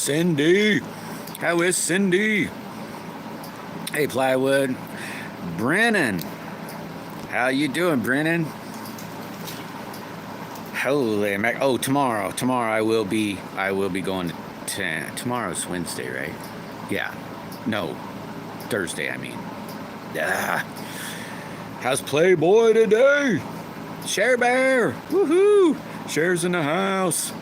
Cindy? How is Cindy? Hey, Plywood. Brennan. How you doing, Brennan? Holy mac! Oh, tomorrow I will be going to. Tomorrow's Wednesday, right? Yeah. No, Thursday. I mean. Yeah. How's Playboy today? Share Bear. Woohoo! Share's in the house.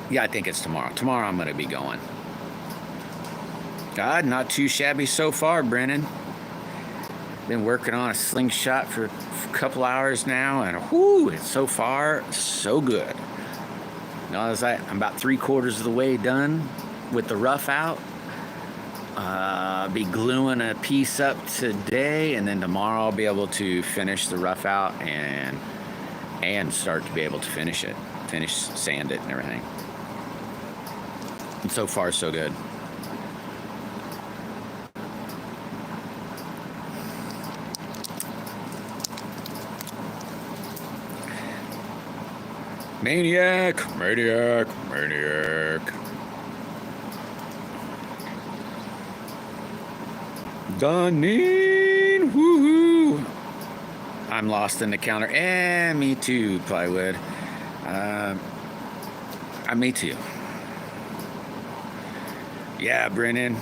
Yeah, I think it's tomorrow. Tomorrow I'm going to be going. God, not too shabby so far, Brennan. Been working on a slingshot for a couple hours now, and whoo, it's so far so good. Now, I'm about 3/4 of the way done with the rough out. Be gluing a piece up today, and then tomorrow I'll be able to finish the rough out and start to be able to finish sand it and everything. And so far so good. Maniac. Doneen, woohoo! I'm lost in the counter. Me too, Plywood. Me too. Yeah, Brennan.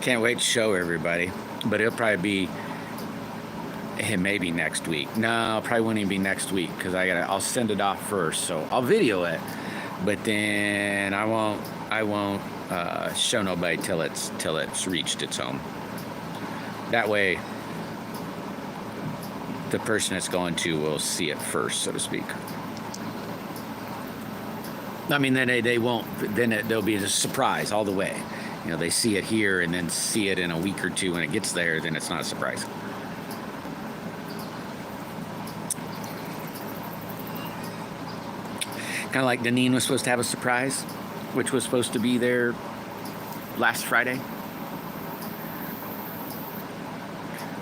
Can't wait to show everybody. But it'll probably be maybe next week. No, probably won't even be next week because I'll send it off first. So I'll video it, but then I won't show nobody till it's reached its home. That way, the person it's going to will see it first, so to speak. I mean, then they won't. Then there'll be a surprise all the way. You know, they see it here and then see it in a week or two when it gets there. Then it's not a surprise. Kind of like Deneen was supposed to have a surprise, which was supposed to be there last Friday.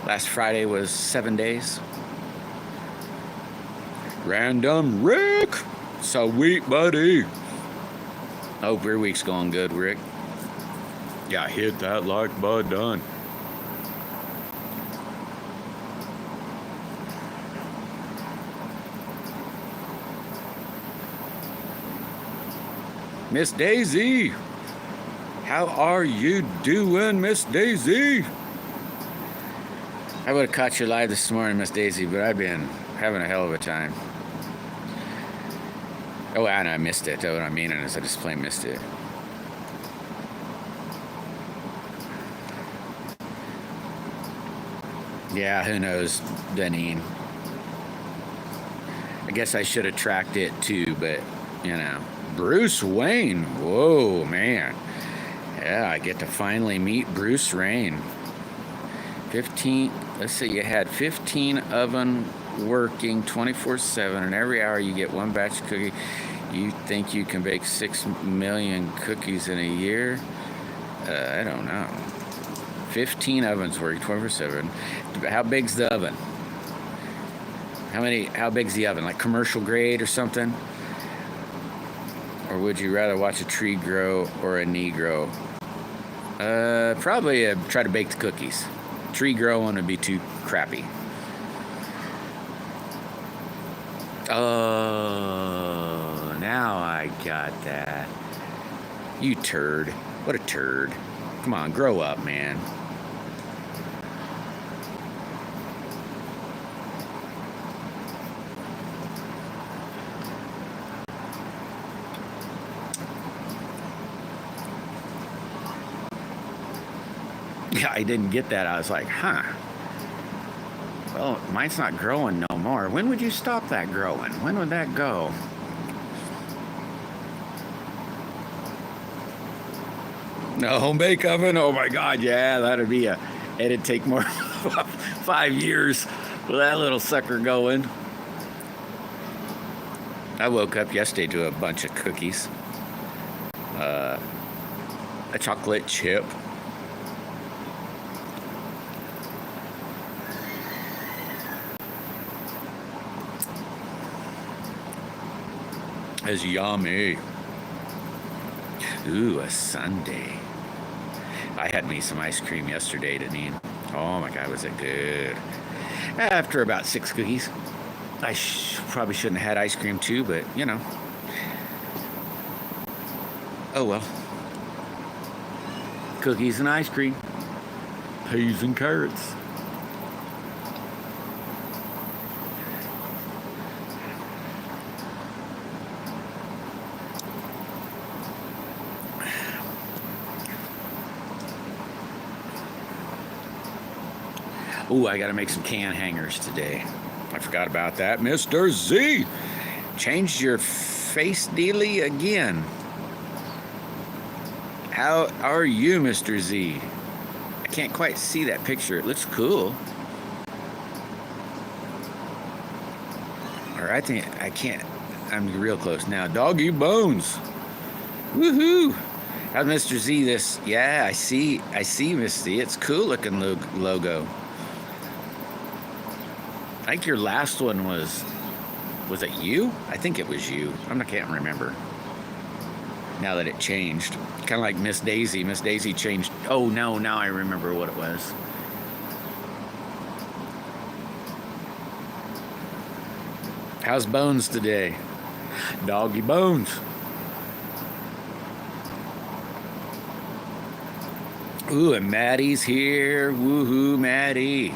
Last Friday was 7 days. Random Rick. Sweet buddy. Hope your week's going good, Rick. Yeah, hit that like button. Miss Daisy. How are you doing, Miss Daisy? I would have caught you live this morning, Miss Daisy, but I've been having a hell of a time. Oh, and I missed it. What I mean is I just plain missed it. Yeah, who knows, Deneen. I guess I should have tracked it too, but, you know. Bruce Wayne. Whoa, man. Yeah, I get to finally meet Bruce Wayne. 15, let's see, you had 15 oven working 24/7, and every hour you get one batch of cookie. You think you can bake 6 million cookies in a year? I don't know. 15 ovens working 24/7. How big's the oven? How big's the oven? Like commercial grade or something? Or would you rather watch a tree grow or a knee grow? Probably try to bake the cookies. Tree growing would be too crappy. Oh, now I got that. You turd. What a turd. Come on, grow up, man. Yeah, I didn't get that. I was like, huh. Well, mine's not growing no more. When would you stop that growing? When would that go? No home bake oven? Oh my God, yeah, it'd take more 5 years for that little sucker going. I woke up yesterday to a bunch of cookies. A chocolate chip. is yummy. Ooh, a sundae. I had me some ice cream yesterday, Deneen. Oh my God, was it good. After about 6 cookies. I probably shouldn't have had ice cream too, but you know. Oh well. Cookies and ice cream. Peas and carrots. Ooh, I gotta make some can hangers today. I forgot about that. Mr. Z, changed your face dealy again. How are you, Mr. Z? I can't quite see that picture. It looks cool. Or I think I can't. I'm real close now. Doggy Bones. Woohoo! How's Mr. Z this? Yeah, I see, Miss Z. It's cool looking logo. I think your last one was it you? I think it was you. I can't remember. Now that it changed. Kind of like Miss Daisy. Miss Daisy changed. Oh, no, now I remember what it was. How's Bones today? Doggy Bones. Ooh, and Maddie's here. Woohoo, Maddie.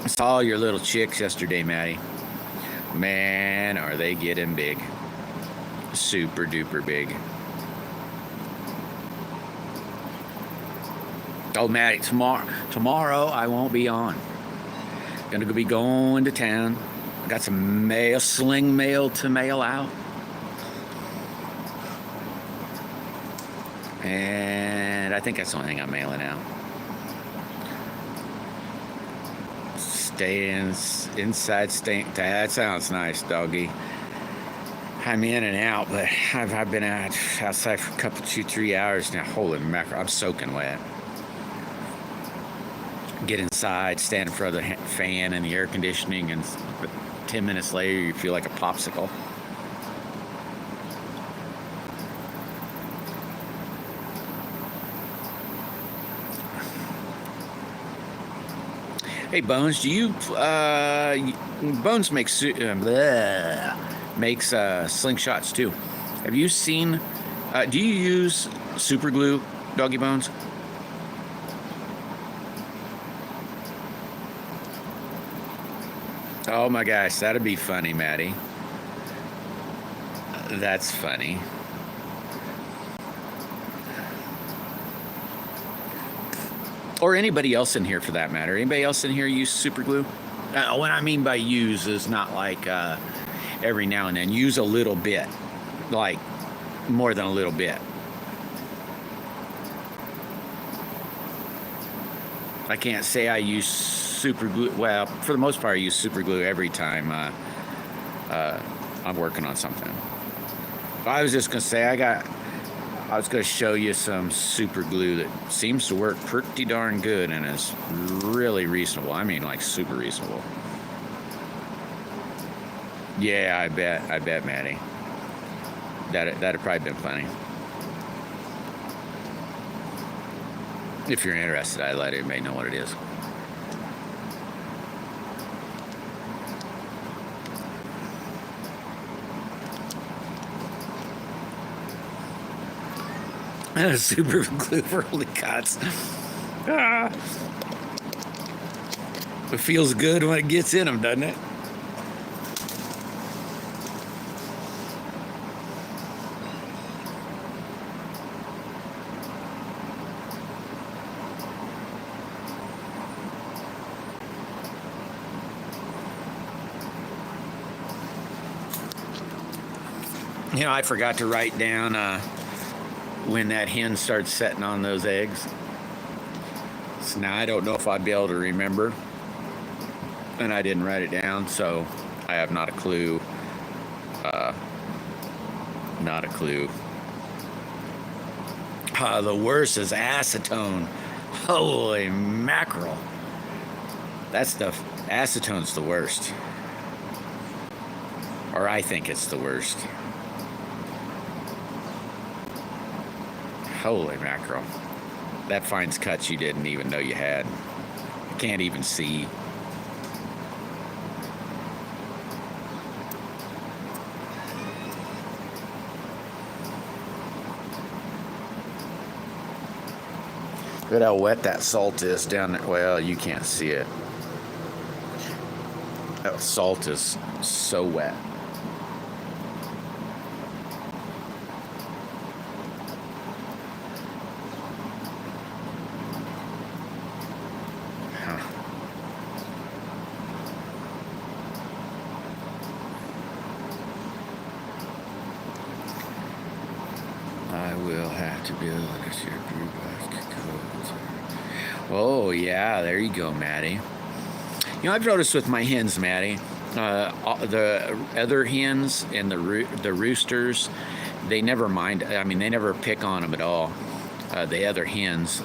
I saw your little chicks yesterday, Maddie. Man, are they getting big. Super duper big. Oh, Maddie, tomorrow I won't be on. Gonna be going to town. I got some sling mail to mail out. And I think that's the only thing I'm mailing out. Inside. That sounds nice, doggy. I'm in and out, but I've been outside for a couple, 2-3 hours now. Holy mackerel, I'm soaking wet. Get inside, stand in front of the fan and the air conditioning, and 10 minutes later, you feel like a popsicle. Hey, Bones, do you, Bones makes slingshots too. Have you seen, do you use super glue, Doggy Bones? Oh my gosh, that'd be funny, Maddie. That's funny. Or anybody else in here for that matter. Anybody else in here use super glue? What I mean by use is not like every now and then. Use a little bit. Like more than a little bit. I can't say I use super glue. Well, for the most part, I use super glue every time I'm working on something. I was just going to say I was going to show you some super glue that seems to work pretty darn good and is really reasonable. I mean, like super reasonable. Yeah, I bet, Maddie. That'd probably been funny. If you're interested, I'd let everybody know what it is. Super glue for holy cuts. Ah. It feels good when it gets in them, doesn't it? You know, I forgot to write down when that hen starts setting on those eggs. So now I don't know if I'd be able to remember. And I didn't write it down, so I have not a clue. Not a clue. The worst is acetone. Holy mackerel. Acetone's the worst. Or I think it's the worst. Holy mackerel. That finds cuts you didn't even know you had. You can't even see. Look at how wet that salt is down there. Well, you can't see it. That salt is so wet. I will have to build this year brew basket codes. Oh yeah, there you go, Maddie. You know, I've noticed with my hens, Maddie, the other hens and the roosters, they never mind. I mean, they never pick on them at all. The other hens,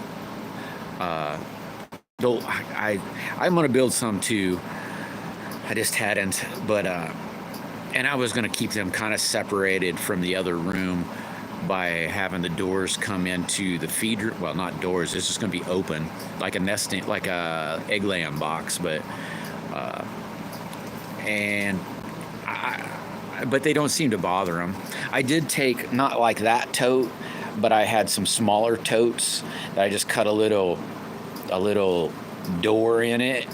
though, I'm gonna build some too. I just hadn't, but and I was gonna keep them kind of separated from the other room by having the doors come into the feed room. Well, not doors. It's just going to be open, like a nesting, like a egg laying box. But but they don't seem to bother them. I did take not like that tote, but I had some smaller totes that I just cut a little door in it,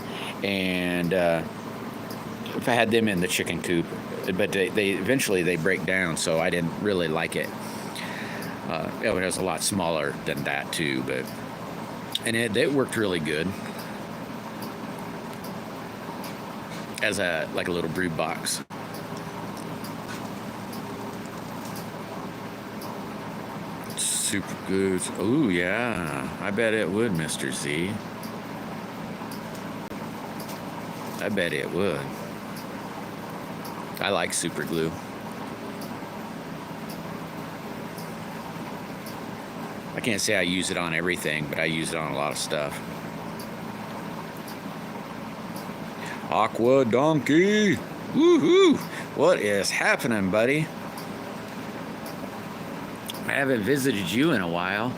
and if I had them in the chicken coop, but they eventually break down, so I didn't really like it. It was a lot smaller than that too, and it worked really good as like a little brood box. Super good. Oh yeah, I bet it would, Mr. Z. I bet it would. I like super glue. I can't say I use it on everything, but I use it on a lot of stuff. Aqua Donkey! Woohoo! What is happening, buddy? I haven't visited you in a while.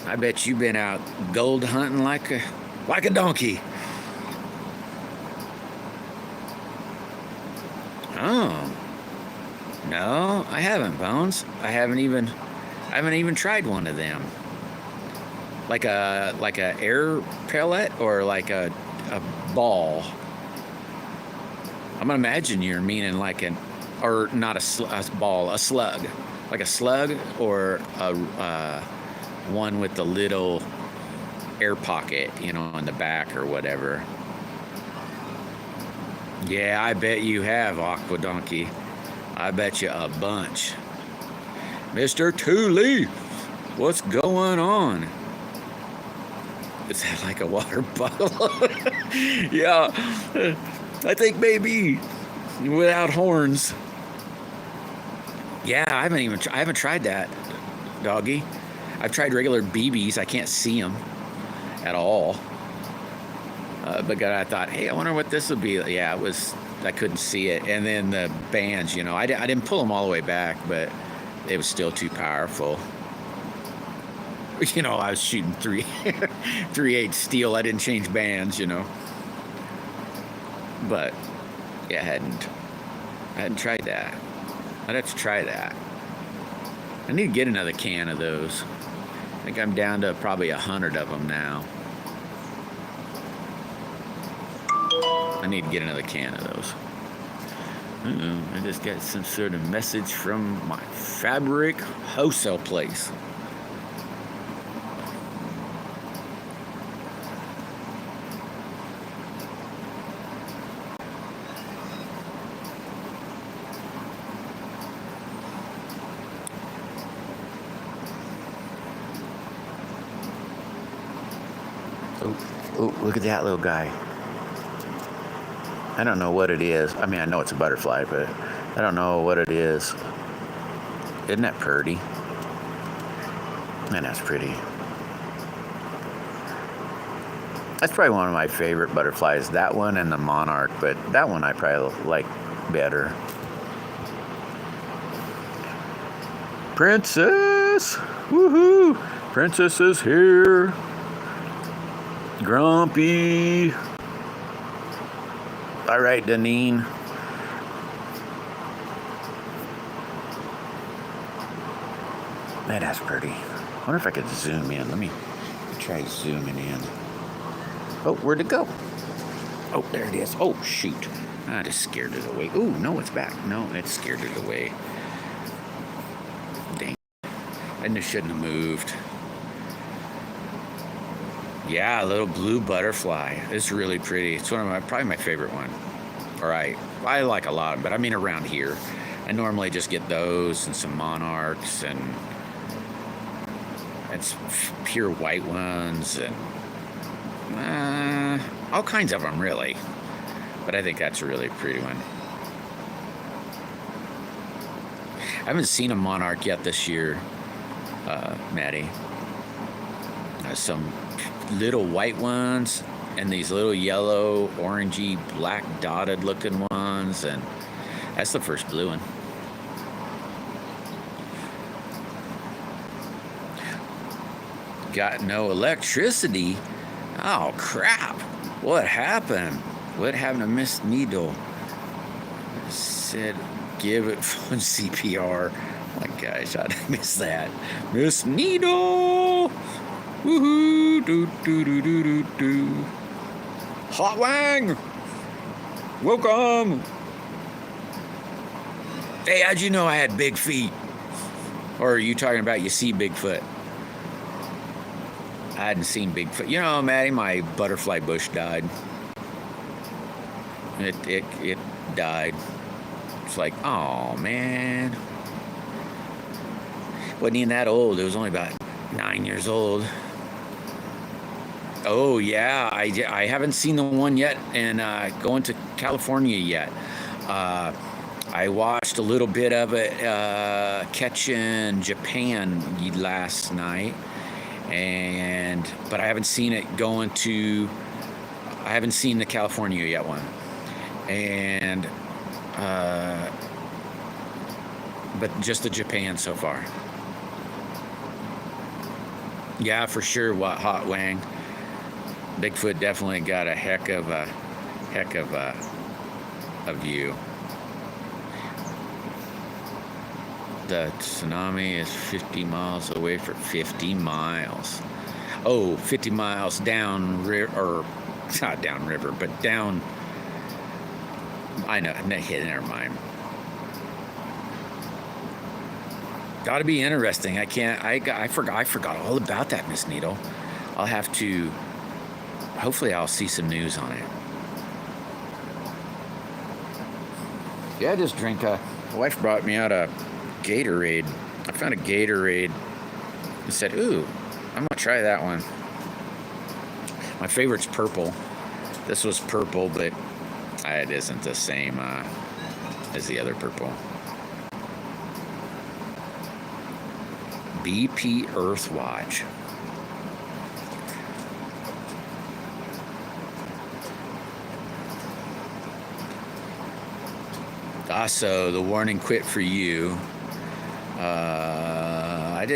I bet you've been out gold hunting like a donkey. Oh. No, I haven't, Bones. I haven't even tried one of them. Like a air pellet or like a ball. I'm gonna imagine you're meaning like or not a ball, a slug, like a slug or a one with the little air pocket, in the back or whatever. Yeah, I bet you have, Aqua Donkey. I bet you a bunch. Mr. Two-Leaf, what's going on? Is that like a water bottle? Yeah, I think maybe without horns. Yeah, I haven't tried that, doggy. I've tried regular BBs. I can't see them at all. But I thought, hey, I wonder what this would be. Yeah, I couldn't see it. And then the bands, I didn't pull them all the way back, but it was still too powerful. I was shooting 3/8 steel. I didn't change bands, But yeah, I hadn't tried that. I'd have to try that. I need to get another can of those. I think I'm down to probably 100 of them now. I need to get another can of those. I just got some sort of message from my fabric wholesale place. Oh, look at that little guy. I don't know what it is. I mean, I know it's a butterfly, but I don't know what it is. Isn't that pretty? Man, that's pretty. That's probably one of my favorite butterflies. That one and the monarch, but that one I probably like better. Princess! Woohoo! Princess is here. Grumpy. All right, Deneen. Man, that's pretty. I wonder if I could zoom in. Let me try zooming in. Oh, where'd it go? Oh, there it is. Oh, shoot. I just scared it away. Ooh, no, it's back. No, it scared it away. Dang. And it shouldn't have moved. Yeah, a little blue butterfly. It's really pretty. It's probably my favorite one. All right. I like a lot of them, but I mean around here. I normally just get those and some monarchs and pure white ones and all kinds of them, really. But I think that's a really pretty one. I haven't seen a monarch yet this year, Maddie. Some little white ones and these little yellow, orangey, black dotted looking ones, and that's the first blue one. Got no electricity? Oh crap! What happened? What happened to Miss Needle? Said give it phone CPR. Oh my gosh, I missed that. Miss Needle! Woohoo! Do do do do do do. Hot Wang! Welcome! Hey, how'd you know I had big feet? Or are you talking about you see Bigfoot? I hadn't seen Bigfoot. You know, Maddie, my butterfly bush died. It died. It's like, oh man. Wasn't even that old. It was only about 9 years old. Oh yeah, I haven't seen the one yet, and going to California yet. I watched a little bit of it catching Japan last night, but I haven't seen it going to. I haven't seen the California yet one, and but just the Japan so far. Yeah, for sure. What Hot Wang? Bigfoot definitely got a heck of a view. The tsunami is 50 miles away for 50 miles. Oh, 50 miles down or not down river, but down. I know. Never mind. Got to be interesting. I can't. I forgot all about that, Miss Needle. I'll have to. Hopefully, I'll see some news on it. Yeah, I just drink. My wife brought me out a Gatorade. I found a Gatorade and said, "Ooh, I'm gonna try that one." My favorite's purple. This was purple, but it isn't the same as the other purple. BP Earthwatch. Also, the warning quit for you. I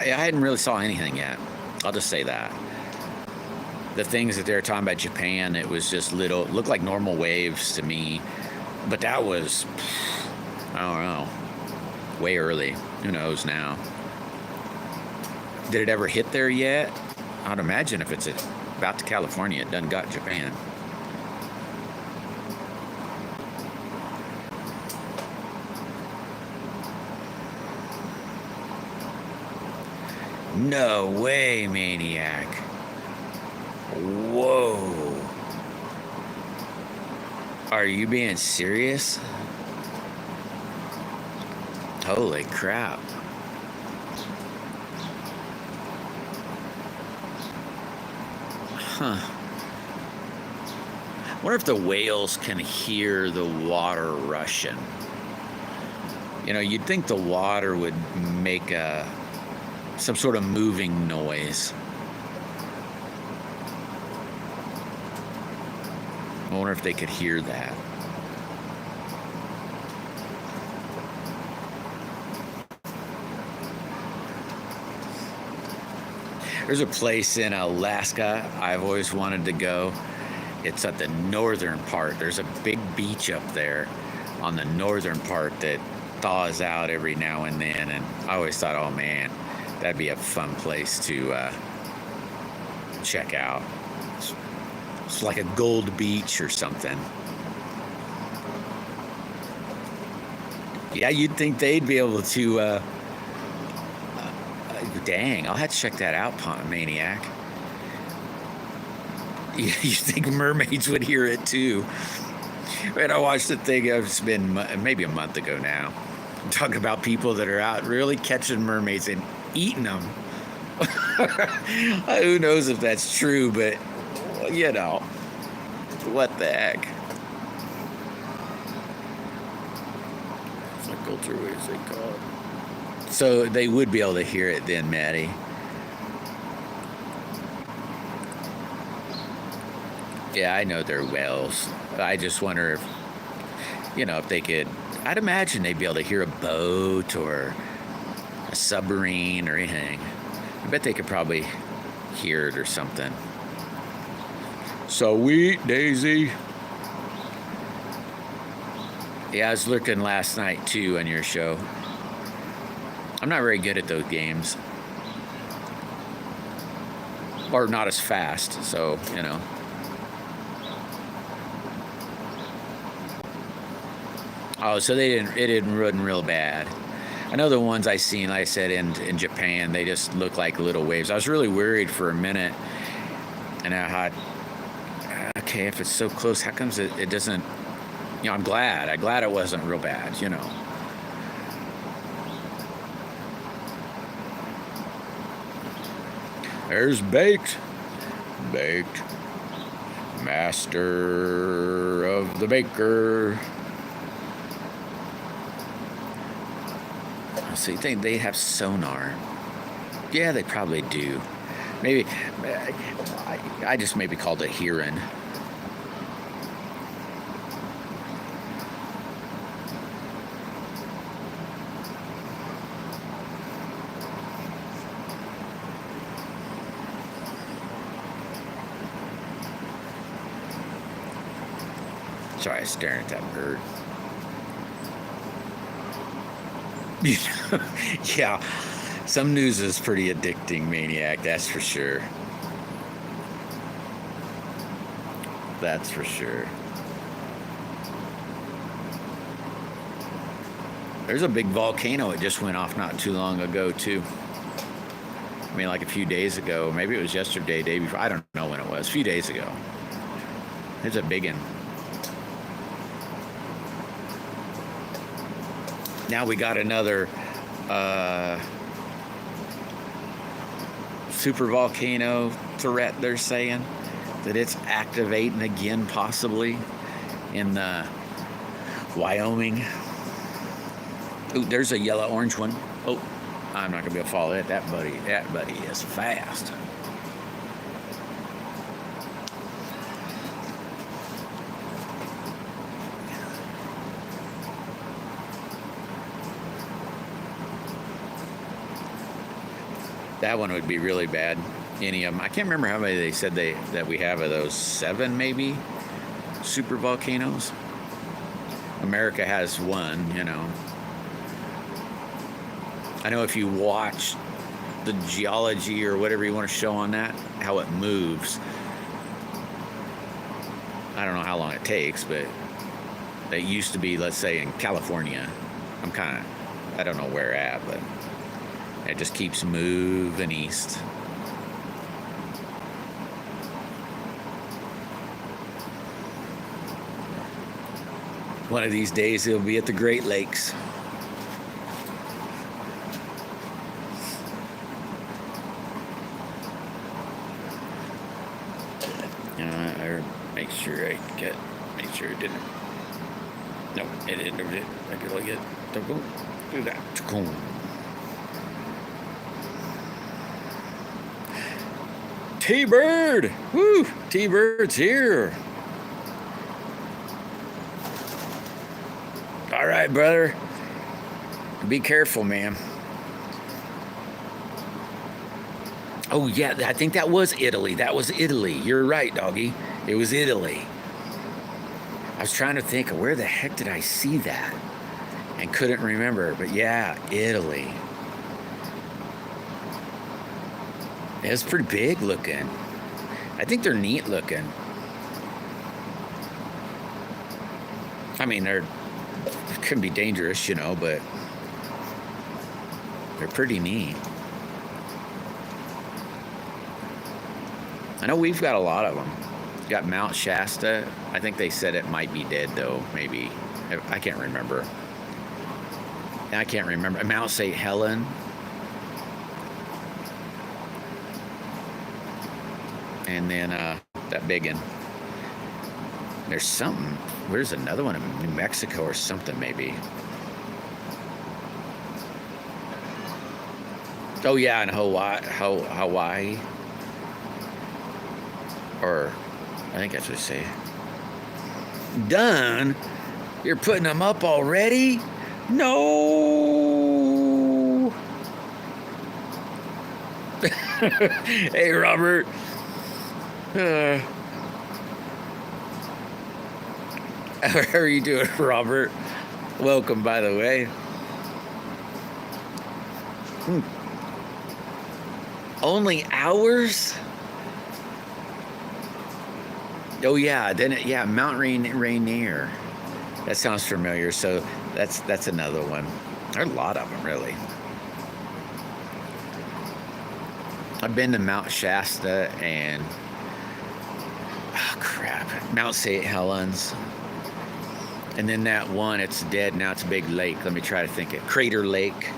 hadn't really saw anything yet. I'll just say that. The things that they were talking about Japan, it was just looked like normal waves to me. But that was, I don't know, way early. Who knows now? Did it ever hit there yet? I'd imagine if it's about to California, it done got Japan. No way, Maniac. Whoa. Are you being serious? Holy crap. Huh. I wonder if the whales can hear the water rushing. You know, you'd think the water would make some sort of moving noise. I wonder if they could hear that. There's a place in Alaska I've always wanted to go. It's at the northern part. There's a big beach up there on the northern part that thaws out every now and then. And I always thought, oh man, that'd be a fun place to check out. It's like a gold beach or something. Yeah, you'd think they'd be able to... dang, I'll have to check that out, Maniac. You think mermaids would hear it too? And I watched the thing, it's been maybe a month ago now, talking about people that are out really catching mermaids and eating them. Who knows if that's true, but, you know, what the heck? It's like culture, what is it called? So they would be able to hear it then, Maddie. Yeah, I know they're whales. I just wonder if, you know, if they could... I'd imagine they'd be able to hear a boat or a submarine or anything. I bet they could probably hear it or something. Sweet Daisy. Yeah, I was looking last night, too, on your show. I'm not very good at those games. Or not as fast, so, you know. Oh, so it didn't run real bad. I know the ones I seen, like I said, in Japan, they just look like little waves. I was really worried for a minute. And I thought, okay, if it's so close, how comes it doesn't... You know, I'm glad it wasn't real bad, you know. There's Baked. Master of the Baker. So you think they have sonar? Yeah, they probably do. Maybe, I just maybe called it hearing. Sorry, I was staring at that bird. Yeah, some news is pretty addicting, Maniac, that's for sure. That's for sure. There's a big volcano that just went off not too long ago, too. I mean, like a few days ago. Maybe it was yesterday, day before. I don't know when it was. A few days ago. There's a big one. Now we got another super volcano threat, they're saying, that it's activating again, possibly, in Wyoming. Ooh, there's a yellow-orange one. Oh, I'm not going to be able to follow it. That buddy is fast. That one would be really bad. Any of them. I can't remember how many they said that we have of those. 7 maybe super volcanoes. America has one, you know. I know if you watch the geology or whatever you want to show on that, how it moves. I don't know how long it takes, but it used to be, let's say, in California. I don't know where at, but it just keeps moving east. One of these days it'll be at the Great Lakes. I make sure it didn't. No, it didn't. I could look at. Don't do that. T-Bird! Woo! T-Bird's here. right, brother. Be careful, man. Oh, yeah, I think that was Italy. That was Italy. You're right, doggy. It was Italy. I was trying to think, where the heck did I see that? And couldn't remember. But yeah, Italy. It's pretty big looking. I think they're neat looking. I mean, they're can be dangerous, you know, but they're pretty neat. I know we've got a lot of them. We've got Mount Shasta. I think they said it might be dead, though, maybe. I can't remember. I can't remember. Mount St. Helen. And then that big one. There's something. Where's another one in New Mexico or something, maybe? Oh, yeah, in Hawaii. Or, I think that's what they say. Done? You're putting them up already? No! Hey, Robert. How are you doing, Robert? Welcome, by the way. Only hours? Oh yeah, yeah, Mount Rainier. That sounds familiar. So that's another one. There are a lot of them, really. I've been to Mount Shasta and Mount St. Helens. And then that one, it's dead now. It's a big lake. Let me try to think it. Crater Lake.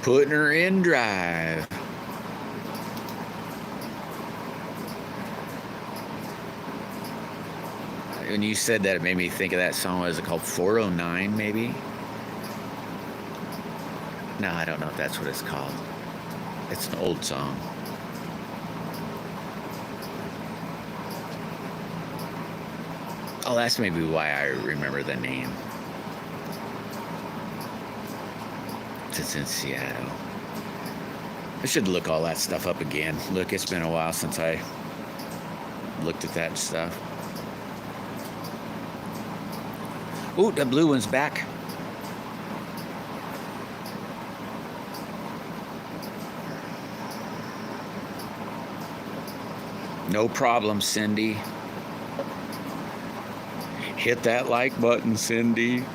Putting her in drive. When you said that, it made me think of that song. What is it called? 409, maybe? No, I don't know if that's what it's called. It's an old song. Oh, that's maybe why I remember the name. It's in Seattle. I should look all that stuff up again. Look, it's been a while since I looked at that stuff. Ooh, the blue one's back. No problem, Cindy. Hit that like button, Cindy.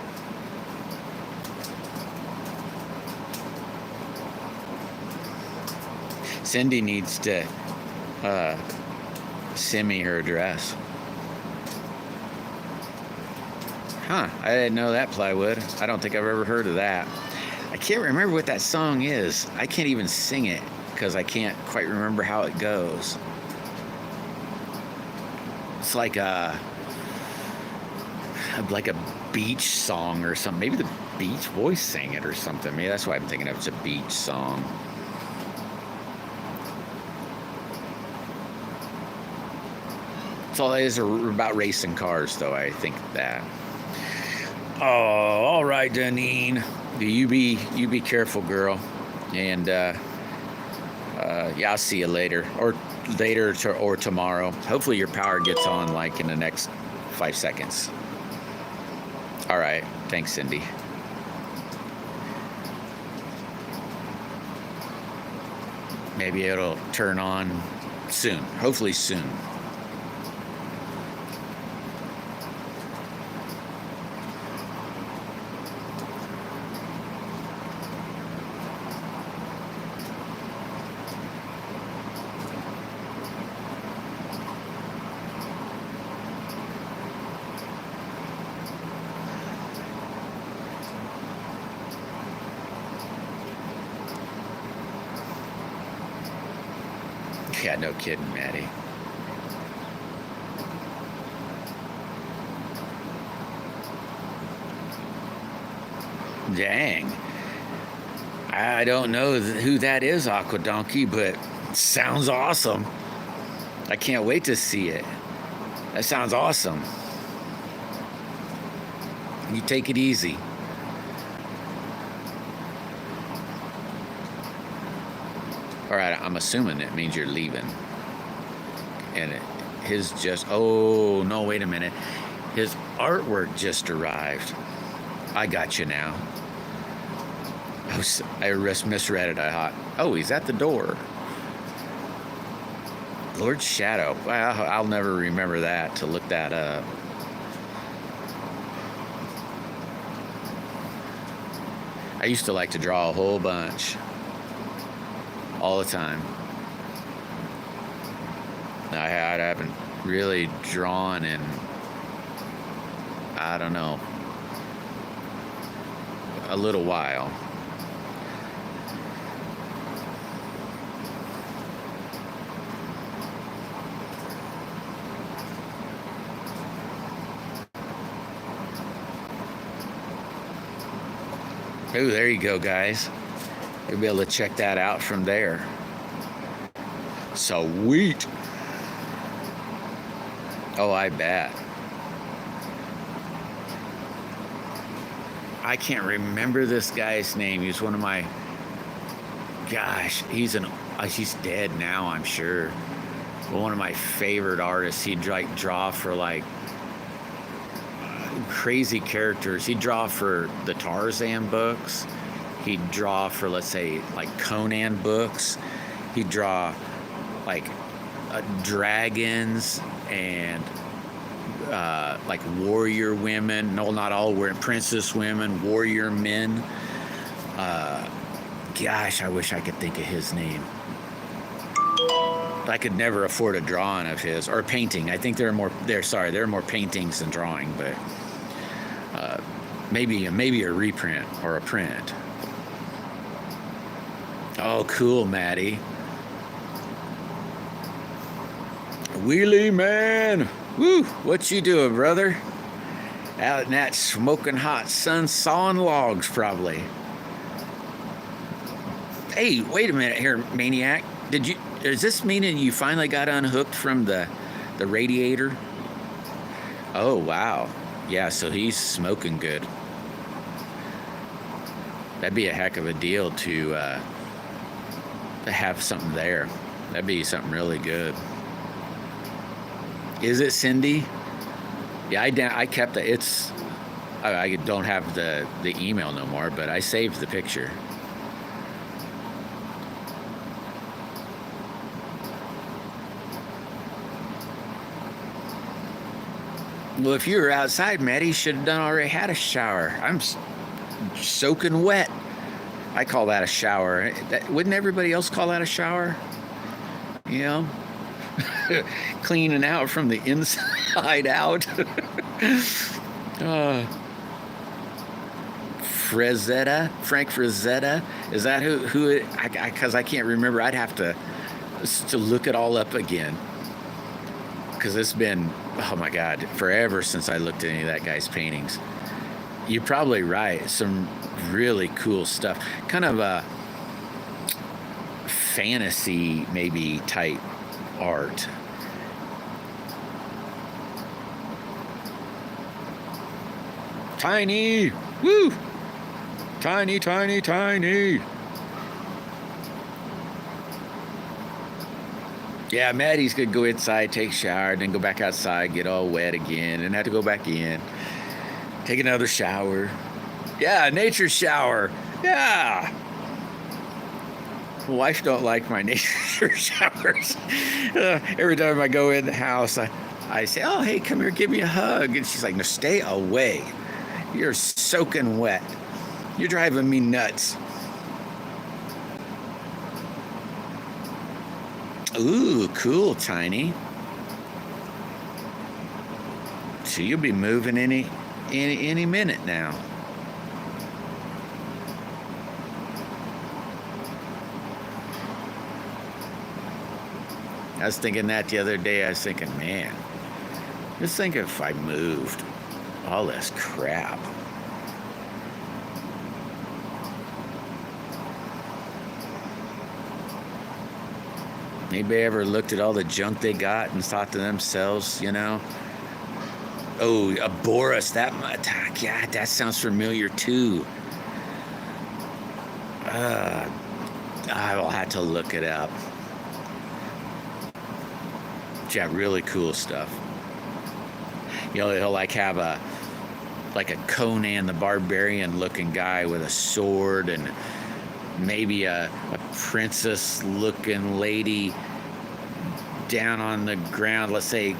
Cindy needs to send me her address. Huh, I didn't know that, Plywood. I don't think I've ever heard of that. I can't remember what that song is. I can't even sing it because I can't quite remember how it goes. It's like a beach song or something. Maybe the Beach Boys sang it or something. Maybe that's why I'm thinking of it's a beach song. It's all it is about racing cars, though. I think that. Oh, all right, Danine. You be careful, girl. And yeah, I'll see you later, or tomorrow. Hopefully your power gets on like in the next 5 seconds. All right, thanks, Cindy. Maybe it'll turn on soon. Hopefully soon. Yeah, no kidding, Maddie. Dang. I don't know who that is, Aqua Donkey, but sounds awesome. I can't wait to see it. That sounds awesome. You take it easy. All right, I'm assuming it means you're leaving. And his just, oh, no, wait a minute. His artwork just arrived. I got you now. I misread it. I thought, oh, he's at the door. Lord Shadow. Well, I'll never remember that to look that up. I used to like to draw a whole bunch. All the time. I haven't really drawn in, I don't know, a little while. Oh, there you go, guys. You'll be able to check that out from there. Sweet. Oh, I bet. I can't remember this guy's name. He's one of my, gosh, he's dead now, I'm sure. But one of my favorite artists. He'd like draw for like crazy characters. He'd draw for the Tarzan books. He'd draw for, let's say, like Conan books. He'd draw like dragons and like warrior women. No, not all were princess women, warrior men. Gosh, I wish I could think of his name. I could never afford a drawing of his, or a painting. I think there are more paintings than drawing, but maybe a reprint or a print. Oh, cool, Maddie. Wheelie man. Woo, what you doing, brother? Out in that smoking hot sun, sawing logs, probably. Hey, wait a minute here, Maniac. Does this mean that you finally got unhooked from the radiator? Oh, wow. Yeah, so he's smoking good. That'd be a heck of a deal to have something there. That'd be something really good. Is it Cindy? Yeah, I kept it. I don't have the email no more, but I saved the picture. Well, if you were outside, Maddie, you should have already had a shower. I'm soaking wet. I call that a shower. Wouldn't everybody else call that a shower? You know? Cleaning out from the inside out. Frank Frazetta. Is that who? Because I can't remember. I'd have to look it all up again. Because it's been, oh my God, forever since I looked at any of that guy's paintings. You're probably right. Some really cool stuff. Kind of a fantasy, maybe, type art. Tiny! Woo! Tiny, tiny, tiny! Yeah, Maddie's gonna go inside, take a shower, then go back outside, get all wet again, and have to go back in, take another shower. Yeah, nature shower. Yeah. Wife don't like my nature showers. Every time I go in the house, I say, oh, hey, come here, give me a hug. And she's like, no, stay away. You're soaking wet. You're driving me nuts. Ooh, cool, Tiny. So you'll be moving any minute now. I was thinking that the other day. I was thinking, man, just think if I moved all this crap. Anybody ever looked at all the junk they got and thought to themselves, you know, oh, a Boris, yeah, that sounds familiar too. I will have to look it up. Yeah, really cool stuff. You know, he'll like have a Conan the Barbarian looking guy with a sword, and maybe a princess looking lady down on the ground, let's say,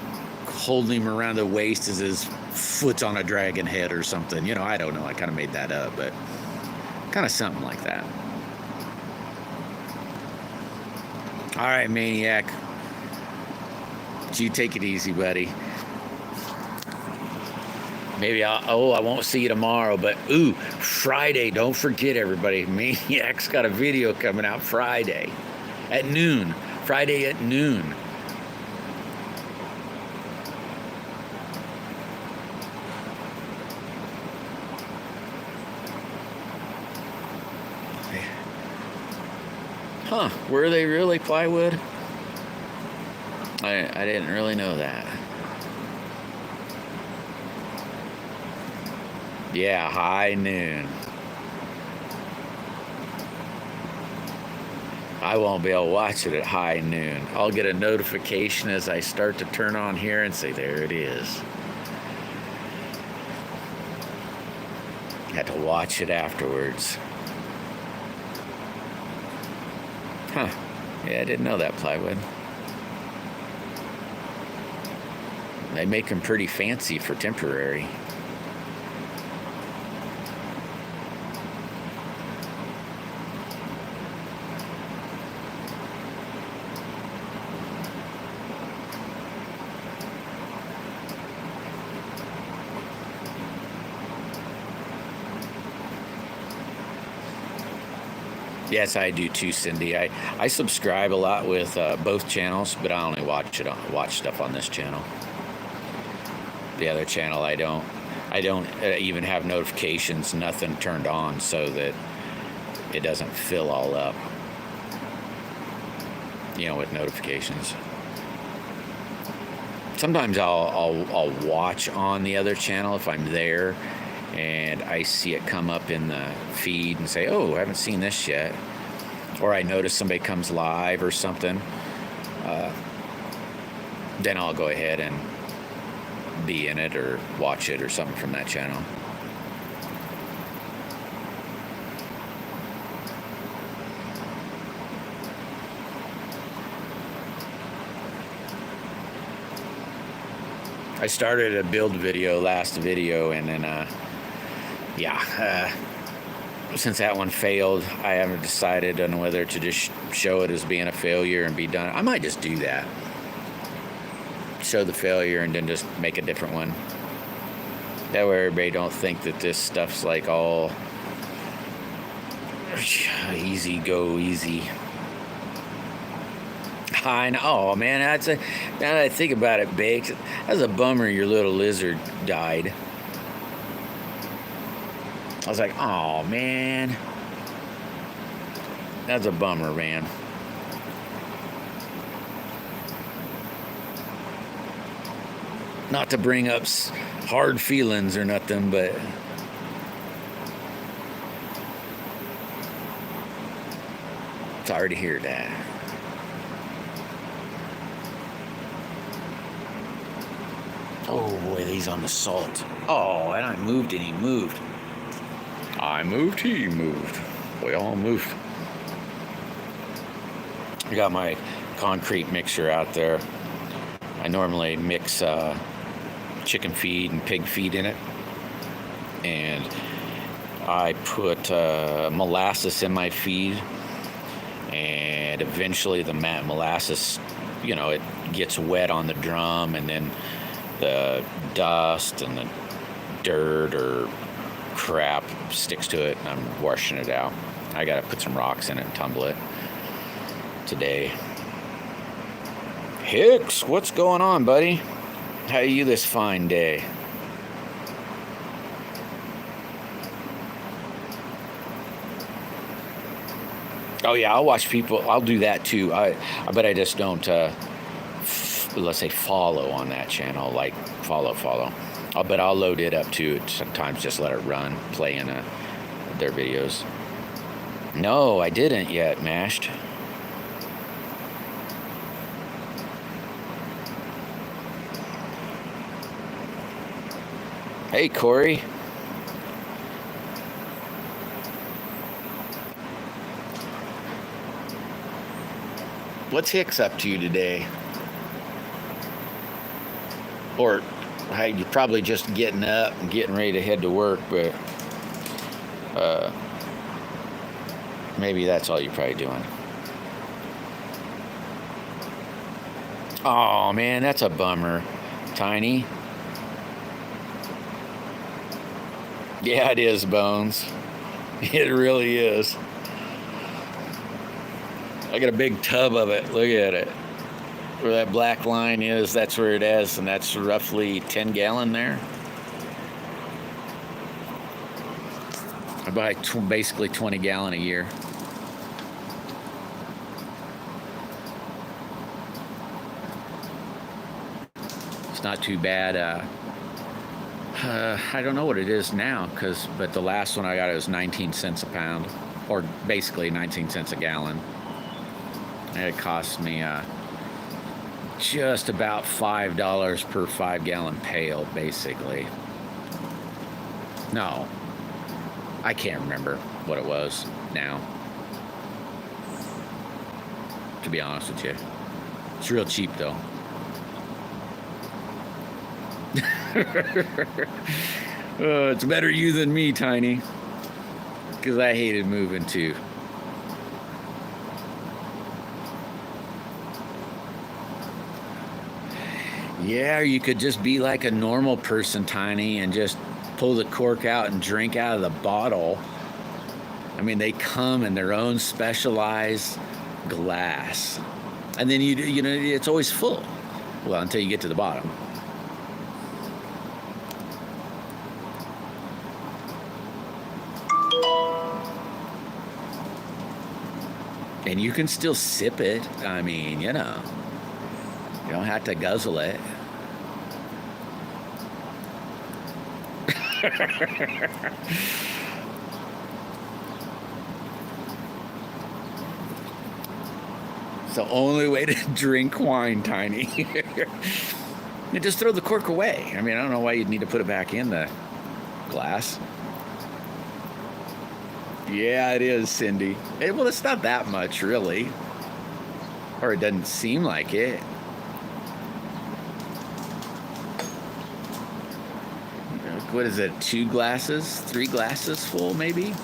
holding him around the waist as his foot's on a dragon head or something. You know, I don't know. I kind of made that up, but kind of something like that. All right, Maniac. You take it easy, buddy. Maybe I won't see you tomorrow, but Friday, don't forget, everybody. Maniac's got a video coming out Friday at noon. Friday at noon. Huh, were they really plywood? I didn't really know that. Yeah, high noon. I won't be able to watch it at high noon. I'll get a notification as I start to turn on here and say, there it is. Had to watch it afterwards. Huh. Yeah, I didn't know that, plywood. They make them pretty fancy for temporary. Yes, I do too, Cindy. I subscribe a lot with both channels, but I only watch stuff on this channel. The other channel, I don't even have notifications, nothing turned on, so that it doesn't fill all up, you know, with notifications. Sometimes I'll watch on the other channel if I'm there and I see it come up in the feed and say, oh, I haven't seen this yet. Or I notice somebody comes live or something. Then I'll go ahead and be in it or watch it or something from that channel. I started a build video last video, and then since that one failed, I haven't decided on whether to just show it as being a failure and be done. I might just do that. Show the failure and then just make a different one. That way everybody don't think that this stuff's like all easy go easy. I know. Oh man, now that I think about it, Baked, that's a bummer your little lizard died. I was like, oh man, that's a bummer, man. Not to bring up hard feelings or nothing, but sorry to hear that. Oh boy, he's on the salt. Oh, and I moved and he moved. I moved, he moved. We all moved. I got my concrete mixer out there. I normally mix chicken feed and pig feed in it. And I put molasses in my feed. And eventually the molasses, you know, it gets wet on the drum, and then the dust and the dirt or crap sticks to it, and I'm washing it out. I gotta put some rocks in it and tumble it today. Hicks, what's going on, buddy? How are you this fine day? Oh yeah, I'll watch people. I'll do that too. But I just don't. Let's say follow on that channel, like follow. But I'll load it up too. Sometimes just let it run, play in their videos. No, I didn't yet, Mashed. Hey, Corey. What's Hicks up to today? Or hey, you're probably just getting up and getting ready to head to work, but maybe that's all you're probably doing. Oh man, that's a bummer, Tiny. Yeah, it is, Bones. It really is. I got a big tub of it. Look at it. Where that black line is, that's where it is, and that's roughly 10 gallon there. I buy basically 20 gallon a year. It's not too bad. I don't know what it is now, but the last one I got, it was 19 cents a pound, or basically 19 cents a gallon. And it cost me just about $5 per 5 gallon pail, basically. No, I can't remember what it was now, to be honest with you. It's real cheap though. It's better you than me, Tiny, because I hated moving too. Yeah, you could just be like a normal person, Tiny, and just pull the cork out and drink out of the bottle. I mean, they come in their own specialized glass, and then you know it's always full. Well, until you get to the bottom. And you can still sip it. I mean, you know, you don't have to guzzle it. It's the only way to drink wine, Tiny. You just throw the cork away. I mean, I don't know why you'd need to put it back in the glass. Yeah, it is, Cindy. Well, it's not that much, really. Or it doesn't seem like it. What is it, 2 glasses? 3 glasses full, maybe?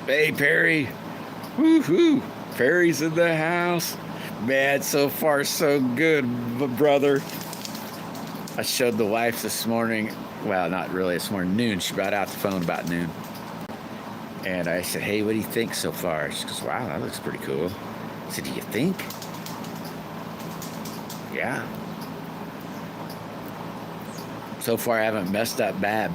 Hey, Perry. Woohoo. Perry's in the house. Man, so far so good, brother. I showed the wife this morning. Well, not really this morning, noon. She brought out the phone about noon. And I said, hey, what do you think so far? She goes, wow, that looks pretty cool. I said, do you think? Yeah. So far, I haven't messed up bad.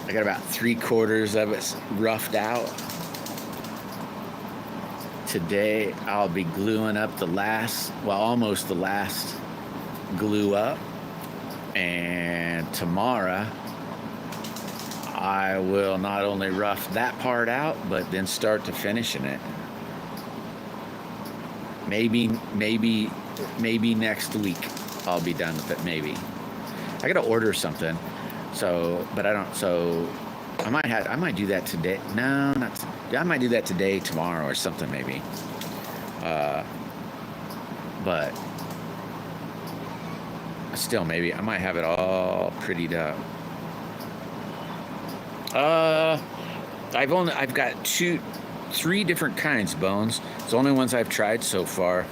I got about 3/4 of it roughed out. Today, I'll be gluing up almost the last glue up. And tomorrow, I will not only rough that part out, but then start to finishing it. Maybe next week I'll be done with it, maybe. I gotta order something. I might do that today. No, not. I might do that today, tomorrow, or something maybe. But still, maybe I might have it all prettied up. I've got 3 different kinds, Bones. It's the only ones I've tried so far.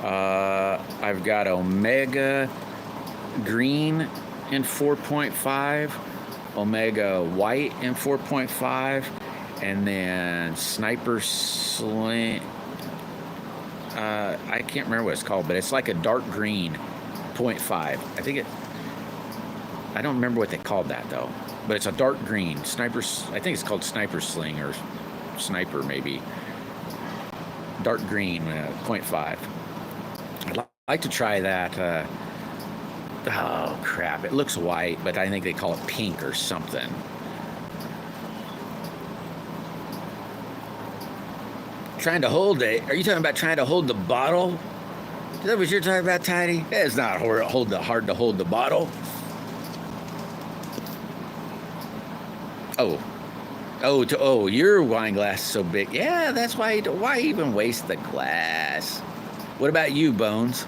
I've got Omega Green in 4.5, Omega White in 4.5, and then Sniper Sling. I can't remember what it's called, but it's like a dark green 0.5. I don't remember what they called that though, but it's a dark green sniper. I think it's called Sniper Sling or Sniper maybe. Dark green 0.5. I'd like to try that. Oh crap! It looks white, but I think they call it pink or something. Trying to hold it? Are you talking about trying to hold the bottle? Is that what you're talking about, Tiny? It's not hard to hold the bottle. Oh, your wine glass is so big. Yeah, that's why. Why even waste the glass? What about you, Bones?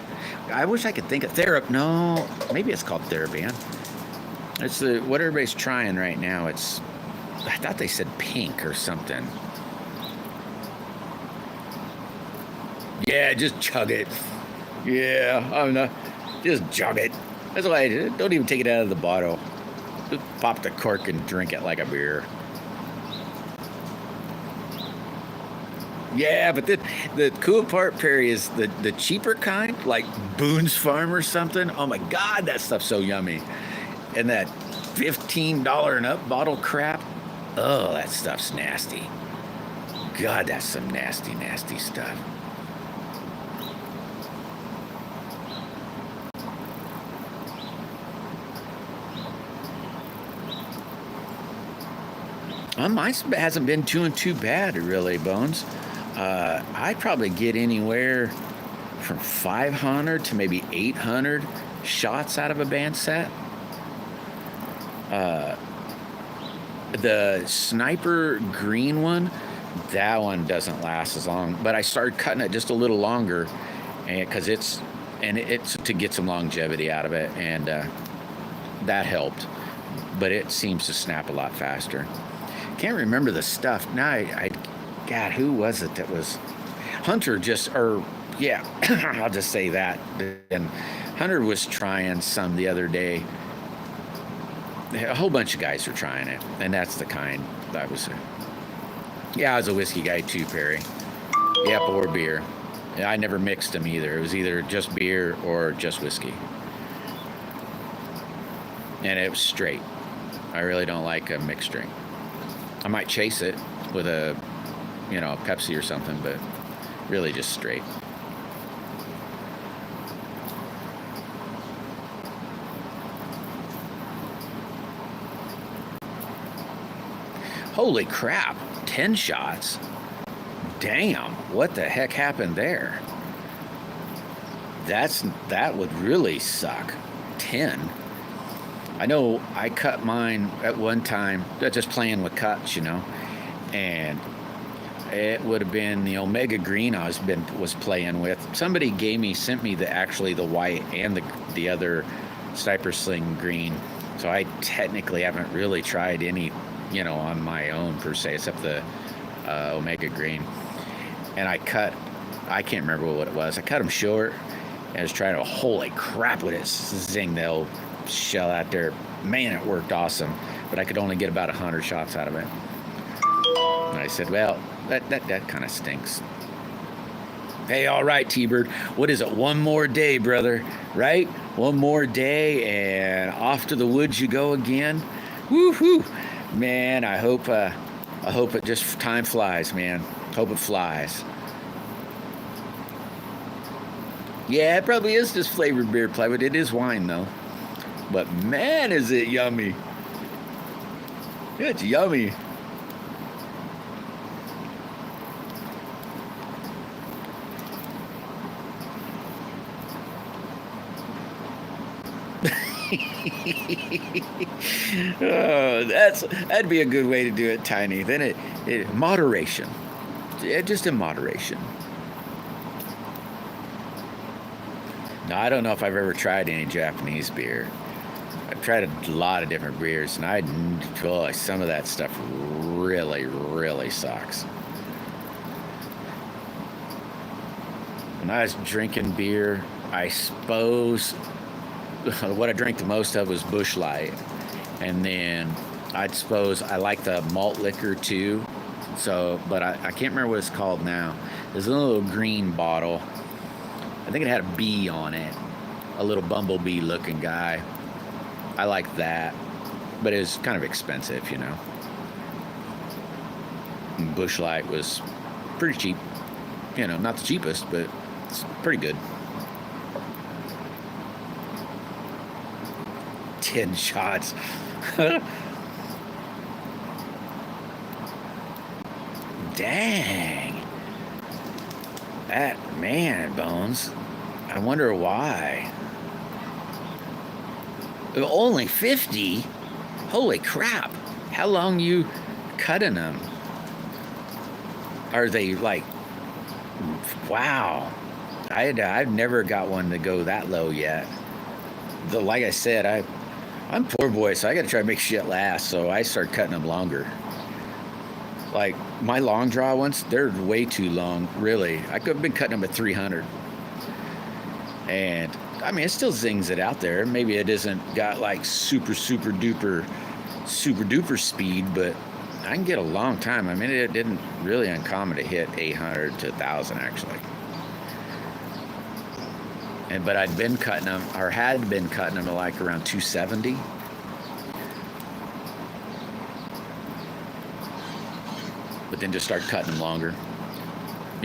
I wish I could think of No, maybe it's called Theraban. It's what everybody's trying right now. I thought they said pink or something. Yeah, just chug it. Yeah, I'm not. Just chug it. That's why I did. Don't even take it out of the bottle. Just pop the cork and drink it like a beer. Yeah, but the cool part, Perry, is the cheaper kind, like Boone's Farm or something. Oh my God, that stuff's so yummy. And that $15 and up bottle crap. Oh, that stuff's nasty. God, that's some nasty, nasty stuff. Mine hasn't been too bad, really, Bones. I'd probably get anywhere from 500 to maybe 800 shots out of a band set. The Sniper green one, that one doesn't last as long, but I started cutting it just a little longer, and because it's to get some longevity out of it, and that helped. But it seems to snap a lot faster. Can't remember the stuff now. God, who was it that was Hunter? I'll just say that. And Hunter was trying some the other day. A whole bunch of guys were trying it, and that's the kind I was. I was a whiskey guy too, Perry. Yep, or beer. I never mixed them either. It was either just beer or just whiskey, and it was straight. I really don't like a mixed drink. I might chase it with a Pepsi or something, but really just straight. Holy crap, 10 shots. Damn, what the heck happened there? That would really suck. 10. I know I cut mine at one time, just playing with cuts, and it would have been the Omega Green I was playing with. Somebody sent me the white and the other Sniper Sling green. So I technically haven't really tried any, on my own per se, except the Omega Green. And I can't remember what it was. I cut them short. And I was trying to, holy crap, would it zing the old shell out there. Man, it worked awesome. But I could only get about 100 shots out of it. And I said, well, that kind of stinks. Hey, all right, T-Bird. What is it? One more day, brother. Right? One more day, and off to the woods you go again. Woo-hoo. Man, I hope it just time flies, man. Hope it flies. Yeah, it probably is just flavored beer play, but it is wine, though. But man, is it yummy. It's yummy. Oh, that'd be a good way to do it, Tiny. Then moderation. Just in moderation. Now, I don't know if I've ever tried any Japanese beer. I've tried a lot of different beers, and some of that stuff really, really sucks. When I was drinking beer, I suppose what I drank the most of was Busch Light. And then I'd suppose I like the malt liquor too. So, but I can't remember what it's called now. There's a little green bottle. I think it had a bee on it, a little bumblebee looking guy. I like that, but it was kind of expensive, you know. And Busch Light was pretty cheap. You know, not the cheapest, but it's pretty good. 10 shots. Dang. That, man, Bones. I wonder why. Only 50? Holy crap. How long you cutting them? Are they like, wow. I've never got one to go that low yet. Like I said, I'm poor boy, so I got to try to make shit last, so I start cutting them longer. Like, my long draw ones, they're way too long, really. I could have been cutting them at 300. And, I mean, it still zings it out there. Maybe it isn't got, like, super duper speed, but I can get a long time. I mean, it didn't really uncommon to hit 800 to 1,000, actually. But I'd been cutting them, or had been cutting them to, like, around 270. But then just start cutting them longer.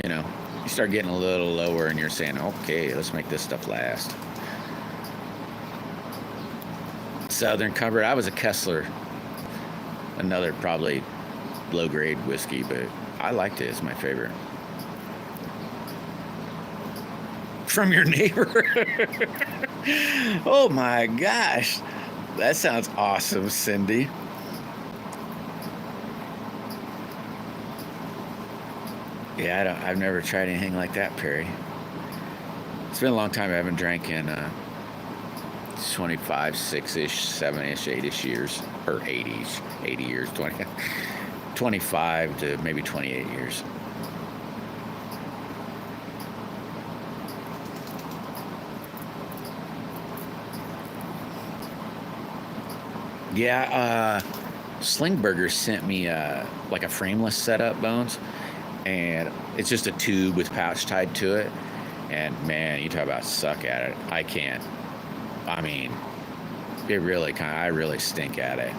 You know, you start getting a little lower and you're saying, okay, let's make this stuff last. Southern Comfort, I was a Kessler. Another probably low grade whiskey, but I liked it. It's my favorite. From your neighbor. Oh my gosh. That sounds awesome, Cindy. Yeah, I've never tried anything like that, Perry. It's been a long time. I haven't drank in 25, 6-ish, 7-ish, 8-ish years. Or 80 years, 25 to maybe 28 years. Yeah, Slingburger sent me like a frameless setup, Bones. And it's just a tube with pouch tied to it. And man, you talk about suck at it. I can't. I mean, it really I really stink at it.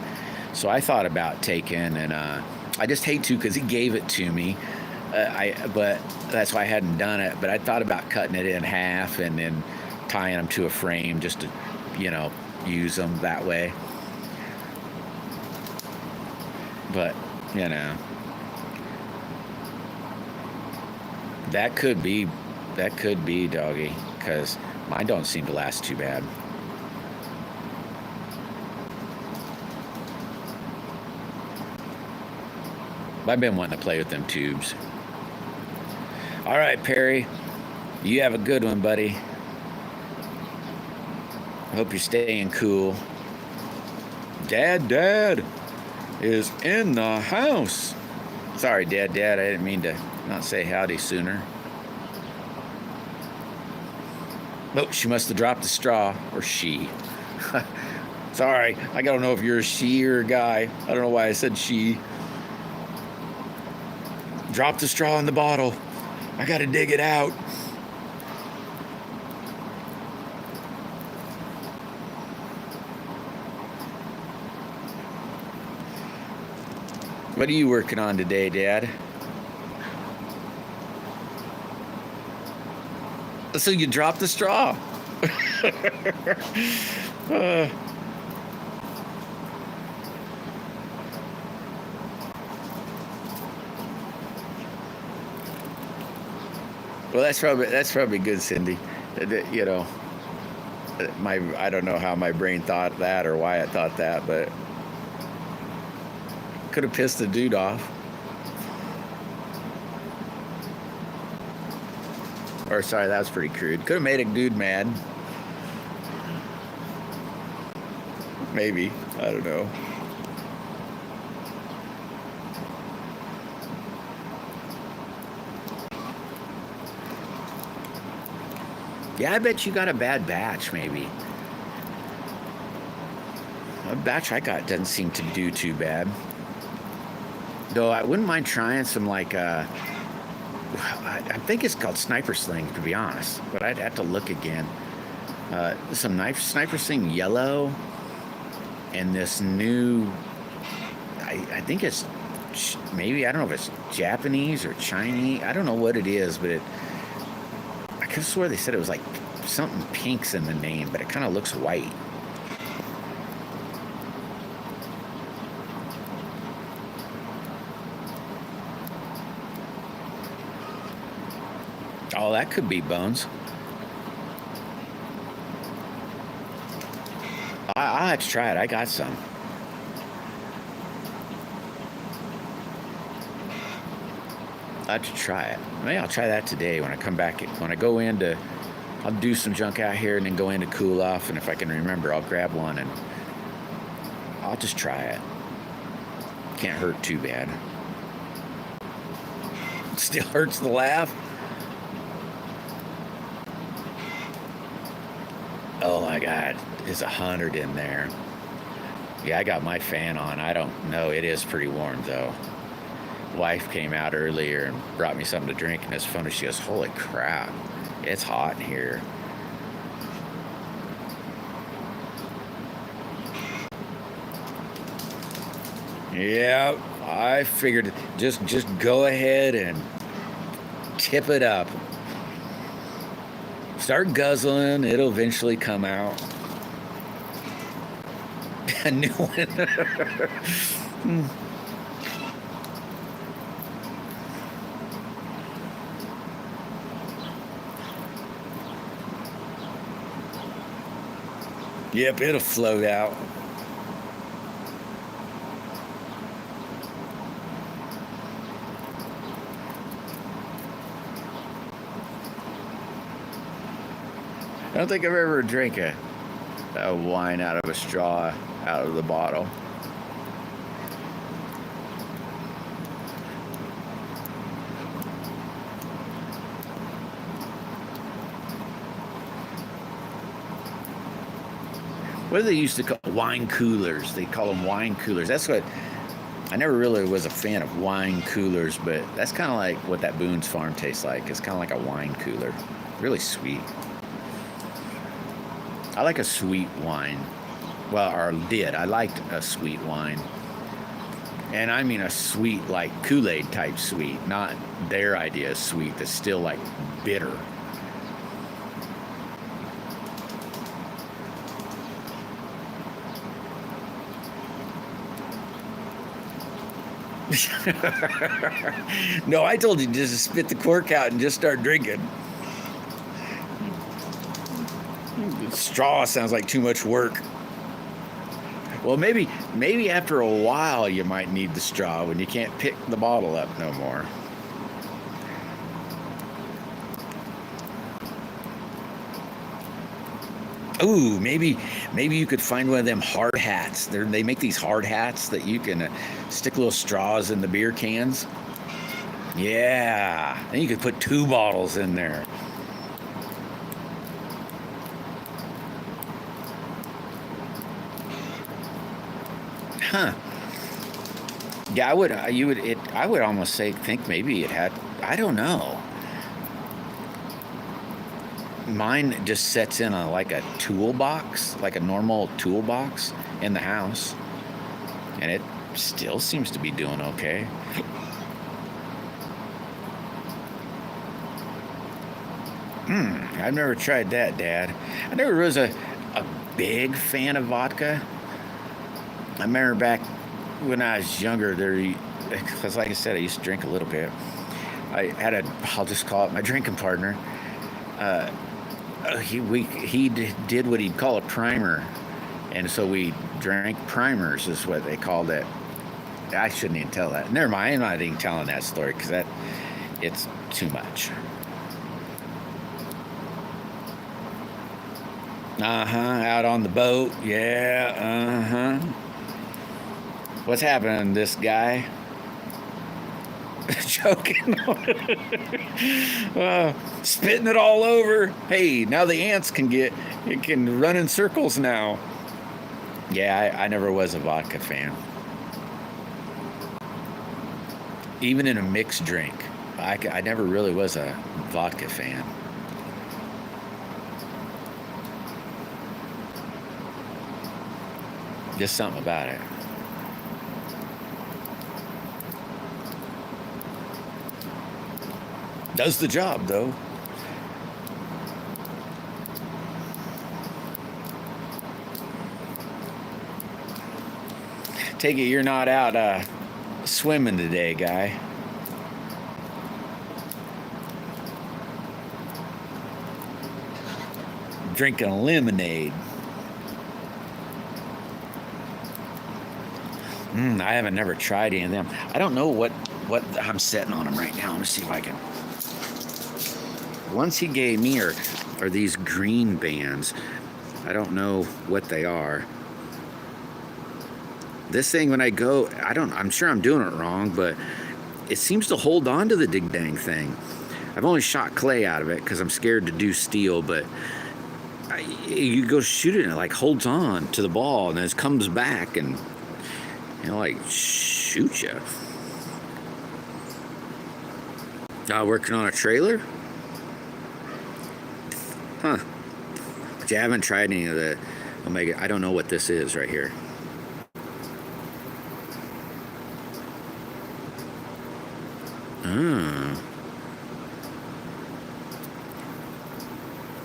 So I thought about taking, and I just hate to because he gave it to me. But that's why I hadn't done it. But I thought about cutting it in half and then tying them to a frame just to, you know, use them that way. But, you know. That could be, doggy, because mine don't seem to last too bad. I've been wanting to play with them tubes. All right, Perry, you have a good one, buddy. I hope you're staying cool. Dad is in the house. Sorry, Dad, I didn't mean to not say howdy sooner. Nope, she must have dropped the straw, or she. Sorry, I don't know if you're a she or a guy. I don't know why I said she. Dropped the straw in the bottle. I gotta dig it out. What are you working on today, Dad? So you dropped the straw. Well, that's probably good, Cindy. You know, I don't know how my brain thought that or why it thought that, but could have pissed the dude off. Or sorry, that was pretty crude. Could have made a dude mad. Maybe. I don't know. Yeah, I bet you got a bad batch, maybe. A batch I got doesn't seem to do too bad. Though I wouldn't mind trying some like, I think it's called Sniper Sling, to be honest. But I'd have to look again. Some Sniper Sling Yellow. And this new, I think it's maybe, I don't know if it's Japanese or Chinese. I don't know what it is, but I could swear they said it was like something pink's in the name, but it kind of looks white. Oh, that could be Bones. I'll have to try it. I got some. I'll have to try it. Maybe I'll try that today when I come back. When I go in to, I'll do some junk out here and then go in to cool off. And if I can remember, I'll grab one and I'll just try it. Can't hurt too bad. It still hurts to laugh. Oh my God, there's 100 in there. Yeah, I got my fan on. I don't know. It is pretty warm though. Wife came out earlier and brought me something to drink, and it's funny. She goes, "Holy crap, it's hot in here." Yeah, I figured just go ahead and tip it up. Start guzzling, it'll eventually come out. A new one. Yep, it'll float out. I don't think I've ever drank a wine out of a straw, out of the bottle. What do they used to call wine coolers? They call them wine coolers. That's what, I never really was a fan of wine coolers, but that's kind of like what that Boone's Farm tastes like. It's kind of like a wine cooler. Really sweet. I like a sweet wine. Well, or did. I liked a sweet wine. And I mean a sweet, like Kool-Aid type sweet, not their idea of sweet that's still like bitter. No, I told you just to spit the cork out and just start drinking. Straw sounds like too much work. Well, maybe after a while you might need the straw when you can't pick the bottle up no more. Ooh, maybe you could find one of them hard hats. They make these hard hats that you can stick little straws in the beer cans. Yeah, and you could put 2 bottles in there. Huh. Yeah, I would almost think maybe it had, I don't know. Mine just sets in like a toolbox, like a normal toolbox in the house. And it still seems to be doing okay. I've never tried that, Dad. I never was a big fan of vodka. I remember back when I was younger, because like I said, I used to drink a little bit. I had I'll just call it my drinking partner. He did what he'd call a primer, and so we drank primers is what they called it. I shouldn't even tell that. Never mind, I'm not even telling that story because it's too much. Out on the boat, yeah, What's happening, this guy? Joking. Spitting it all over. Hey, now the ants can run in circles now. Yeah, I never was a vodka fan. Even in a mixed drink, I never really was a vodka fan. Just something about it. Does the job, though. Take it you're not out swimming today, guy. Drinking lemonade. I haven't never tried any of them. I don't know what I'm setting on them right now. Let me see if I can. Ones he gave me are these green bands. I don't know what they are. This thing, when I go, I'm sure I'm doing it wrong, but it seems to hold on to the dig dang thing. I've only shot clay out of it because I'm scared to do steel, but you go shoot it and it like holds on to the ball and then it comes back and like shoot you. Working on a trailer? Huh. But you haven't tried any of the Omega. I don't know what this is right here.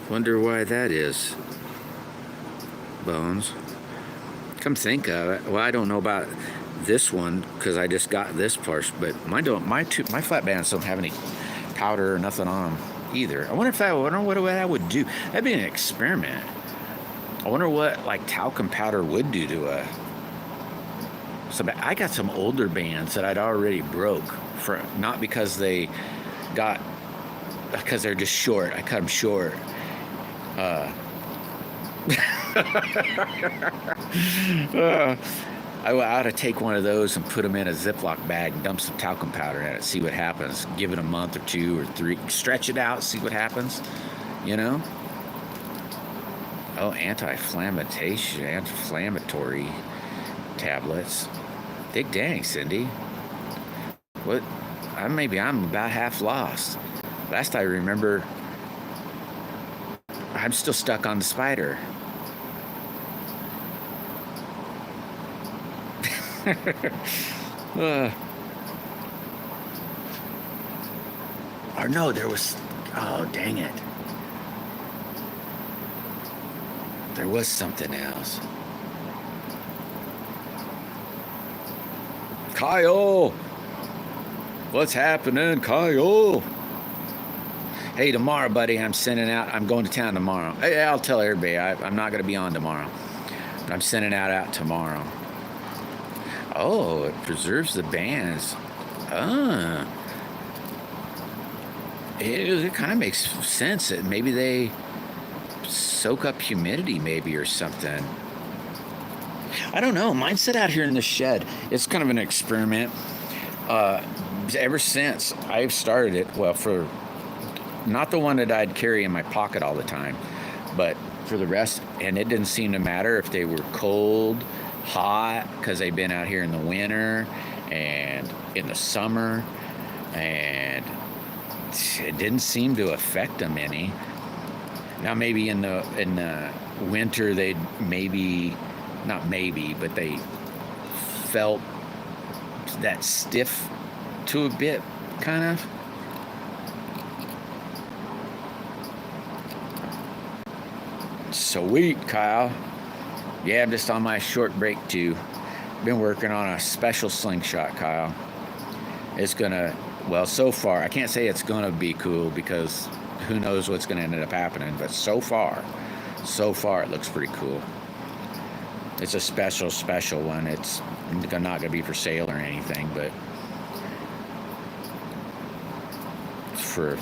Wonder why that is. Bones. Come think of it. Well, I don't know about this one because I just got this part, but my flat bands don't have any powder or nothing on them either. I wonder what that would do. That'd be an experiment. I wonder what like talcum powder would do to a. So I got some older bands that I'd already broke for not because they're just short. I cut them short. I ought to take one of those and put them in a Ziploc bag, dump some talcum powder in it, see what happens. Give it a month or 2 or 3, stretch it out, see what happens. You know? Oh, anti-inflammatory tablets. Dig dang, Cindy. What? Maybe I'm about half lost. Last I remember, I'm still stuck on the spider. Or no, there was. Oh, dang it. There was something else. Kyle! What's happening, Kyle? Hey, tomorrow, buddy, I'm going to town tomorrow. Hey, I'll tell everybody, I'm not going to be on tomorrow. But I'm sending out tomorrow. Oh, it preserves the bands. It kind of makes sense that maybe they soak up humidity maybe or something. I don't know. Mine sit out here in the shed. It's kind of an experiment. Ever since I've started it, well, for not the one that I'd carry in my pocket all the time, but for the rest, and it didn't seem to matter if they were cold, hot, because they've been out here in the winter and in the summer, and it didn't seem to affect them any. Now maybe in the winter they'd but they felt that stiff to a bit, kind of. Sweet, Kyle. Yeah, I'm just on my short break too. Been working on a special slingshot, Kyle. It's gonna, well, so far, I can't say it's gonna be cool because who knows what's gonna end up happening, but so far it looks pretty cool. It's a special one. It's not gonna be for sale or anything, but it's for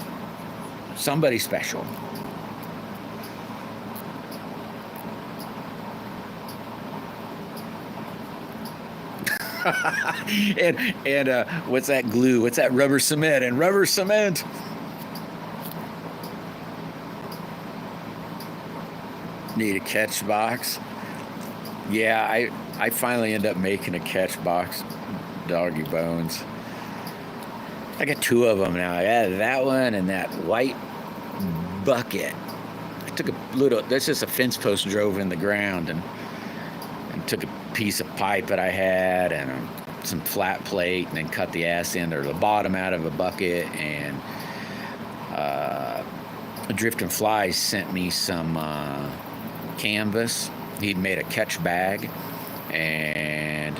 somebody special. and what's that glue? What's that rubber cement? And rubber cement. Need a catch box. Yeah, I finally end up making a catch box, doggy bones. I got 2 of them now. I got that one and that white bucket. I took a little, that's just a fence post drove in the ground and took a piece of pipe that I had and some flat plate and then cut the ass end or the bottom out of a bucket. And Drifting Flies sent me some canvas. He'd made a catch bag and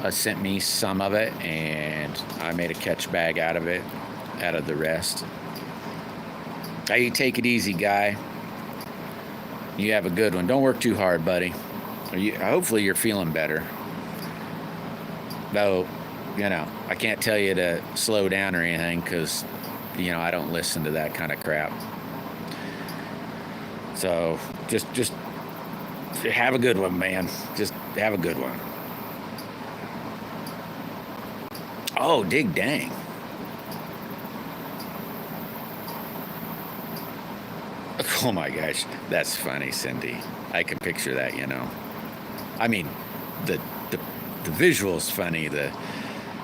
sent me some of it, and I made a catch bag out of it, out of the rest. Hey, take it easy, guy. You have a good one. Don't work too hard, buddy. Hopefully you're feeling better. Though, I can't tell you to slow down or anything because, I don't listen to that kind of crap. So just have a good one, man. Just have a good one. Oh, dig dang. Oh my gosh, that's funny, Cindy. I can picture that, I mean, the visual's funny. The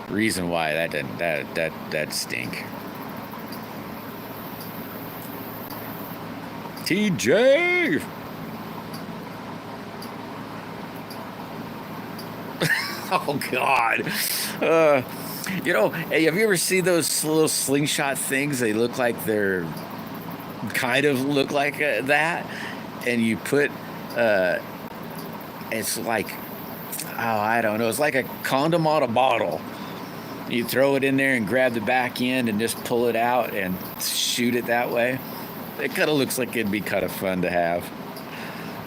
reason why that stink. TJ. Oh God. Hey, have you ever seen those little slingshot things? They look like they're kind of look like that, and you put it's like, I don't know, it's like a condom on a bottle. You throw it in there and grab the back end and just pull it out and shoot it that way. It kind of looks like it'd be kind of fun to have.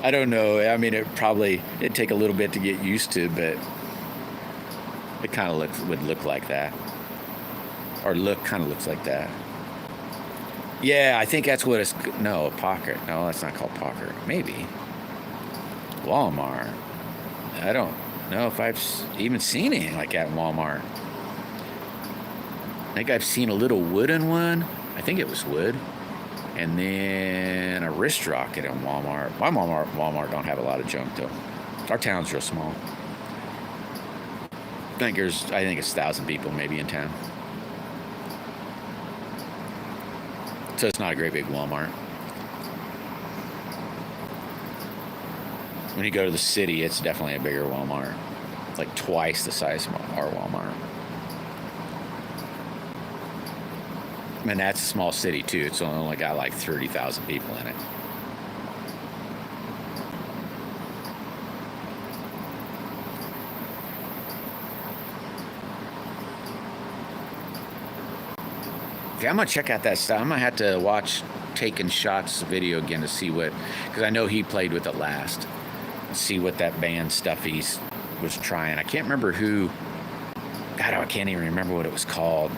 I don't know. I mean, it'd take a little bit to get used to, but it kind of would look like that, or kind of looks like that. Yeah, I think that's what it's. No, a pocket. No, that's not called pocket. Maybe Walmart. I don't know if I've even seen anything like that in Walmart. I think I've seen a little wooden one. I think it was wood, and then a wrist rocket in Walmart. My Walmart don't have a lot of junk though. Our town's real small. I think it's 1,000 people maybe in town. So it's not a great big Walmart. When you go to the city, it's definitely a bigger Walmart. It's like twice the size of our Walmart. And that's a small city too. It's only got like 30,000 people in it. Okay, I'm gonna check out that stuff. I'm gonna have to watch Taking Shots video again to see because I know he played with it last. See what that band stuff he was trying. I can't remember who. God, I can't even remember what it was called.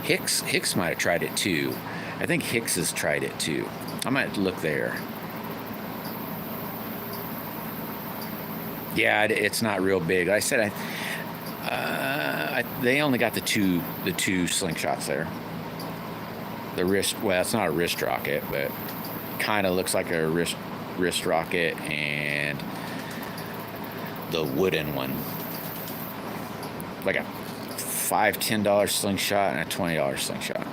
Hicks might have tried it too. I think Hicks has tried it too. I might look there. Yeah, it's not real big. Like I said, they only got the two slingshots there. The wrist, well, it's not a wrist rocket, but kind of looks like a wrist rocket, and the wooden one, like a $5-10 slingshot and a $20 slingshot.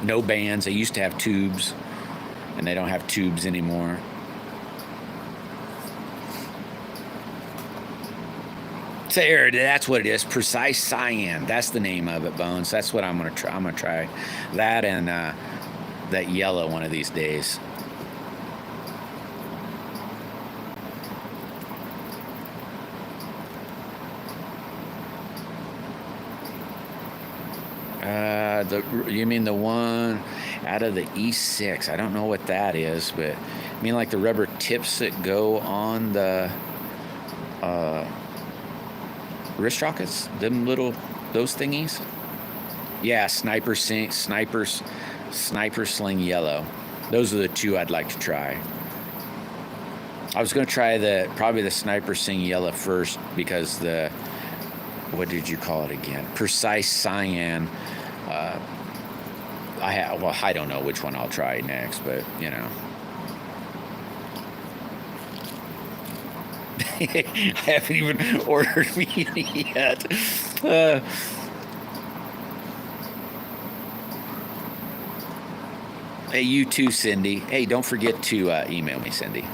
No bands. They used to have tubes, and they don't have tubes anymore. There, that's what it is. Precise Cyan. That's the name of it, Bones. That's what I'm gonna try. I'm gonna try that and that yellow one of these days. You mean the one out of the E6? I don't know what that is, but I mean like the rubber tips that go on the wrist rockets, those thingies. Yeah, sniper sling yellow. Those are the two I'd like to try. I was going to try probably the sniper sling yellow first because what did you call it again? Precise Cyan. I don't know which one I'll try next, but I haven't even ordered meat yet. Uh, hey, you too, Cindy. Hey, don't forget to email me, Cindy.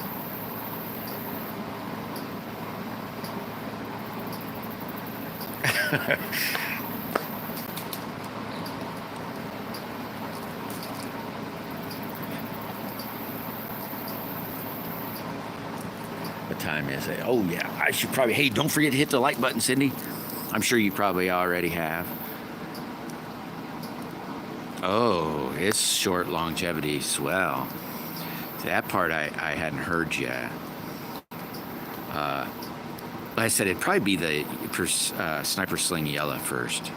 What time is it? Oh, yeah. I should probably... Hey, don't forget to hit the like button, Cindy. I'm sure you probably already have. Oh, it's short longevity swell. That part I hadn't heard yet. Like I said, it'd probably be the Sniper Sling Yellow first.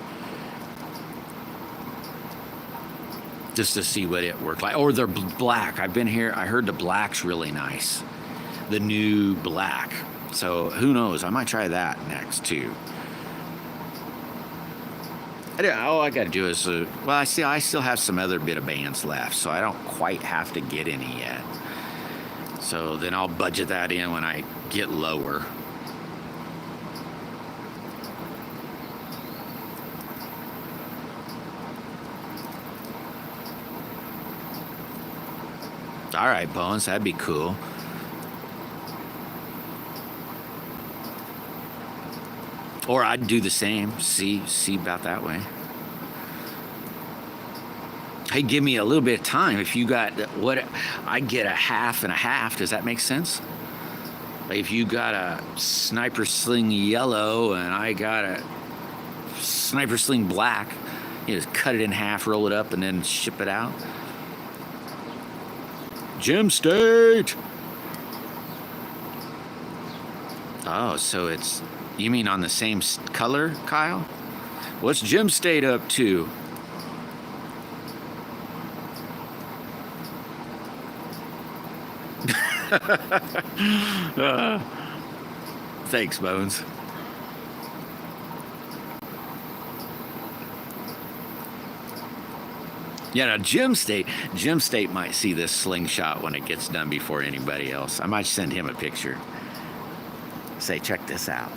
Just to see what it worked like. Or the black. I've been here. I heard the black's really nice. The new black. So who knows? I might try that next too. All I got to do is, well, I still have some other bit of bands left, so I don't quite have to get any yet. So then I'll budget that in when I get lower. All right, Bones, that'd be cool. Or I'd do the same. See about that way. Hey, give me a little bit of time. If you got what I get, a half and a half. Does that make sense? Like if you got a Sniper Sling Yellow and I got a Sniper Sling Black, you just cut it in half, roll it up, and then ship it out. Gem State. Oh, so it's... You mean on the same color, Kyle? What's Gem State up to? Thanks, Bones. Yeah, now Gem State might see this slingshot when it gets done before anybody else. I might send him a picture. Say, check this out.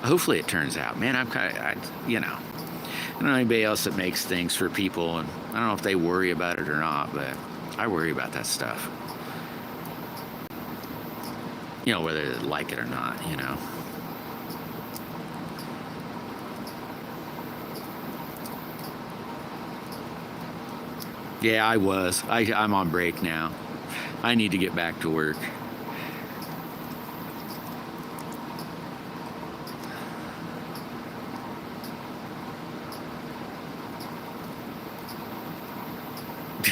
Hopefully it turns out. Man, I'm kind of, I don't know anybody else that makes things for people, and I don't know if they worry about it or not, but I worry about that stuff. You know, whether they like it or not, you know. Yeah, I was. I'm on break now. I need to get back to work.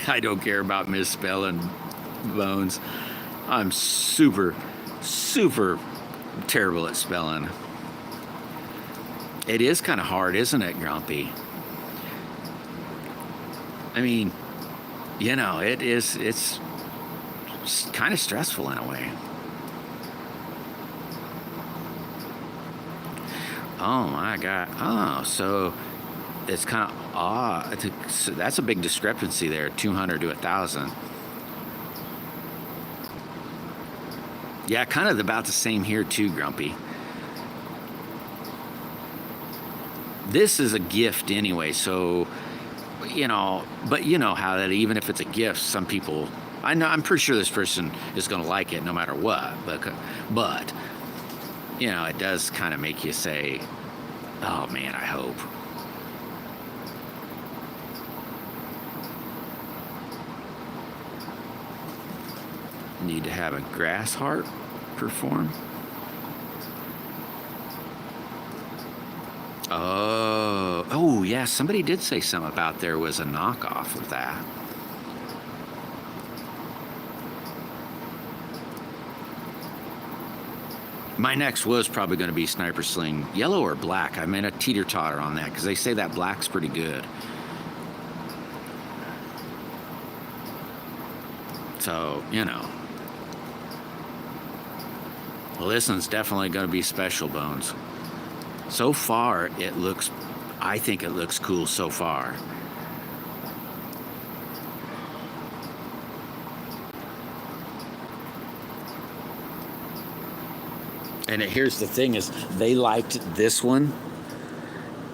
I don't care about misspelling, Bones. I'm super terrible at spelling. It is kind of hard, isn't it, Grumpy? I mean, you know, it's kind of stressful in a way. Oh my God. Oh, so it's kind of odd. So that's a big discrepancy there, 200 to 1,000. Yeah, kind of about the same here too, Grumpy. This is a gift anyway, so, you know, but you know how that even if it's a gift, some people, I'm pretty sure this person is going to like it no matter what, but, you know, it does kind of make you say, oh man, I hope. Need to have a grass heart perform. Oh yeah, somebody did say something about there was a knockoff of that. My next was probably going to be Sniper Sling Yellow or Black. I'm in a teeter-totter on that because they say that Black's pretty good. So, you know. Well, this one's definitely going to be special, Bones. So far, I think it looks cool so far. And here's the thing is, they liked this one,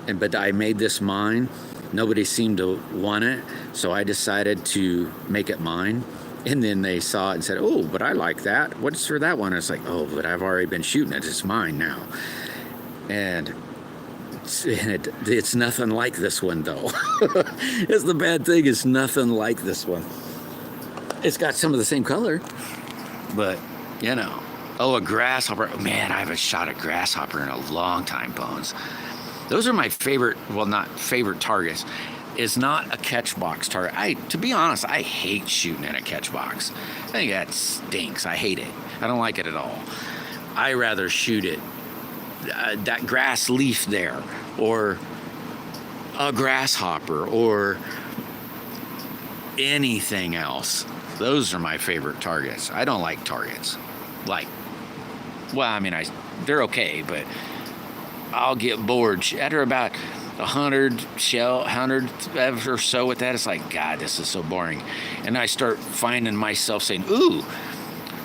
but I made this mine. Nobody seemed to want it, so I decided to make it mine. And then they saw it and said, oh, but I like that. What's for that one? I was like, oh, but I've already been shooting it. It's mine now. And it's nothing like this one, though. It's the bad thing. It's nothing like this one. It's got some of the same color, but, you know. Oh, a grasshopper. Man, I haven't shot a grasshopper in a long time, Bones. Those are my favorite, well, not favorite targets. Is not a catch box target. To be honest, I hate shooting in a catch box. I think that stinks. I hate it. I don't like it at all. I rather shoot it, that grass leaf there, or a grasshopper, or anything else. Those are my favorite targets. I don't like targets. Like, well, I mean, they're okay, but I'll get bored after about 100 or so with that. It's like, God, this is so boring. And I start finding myself saying, ooh,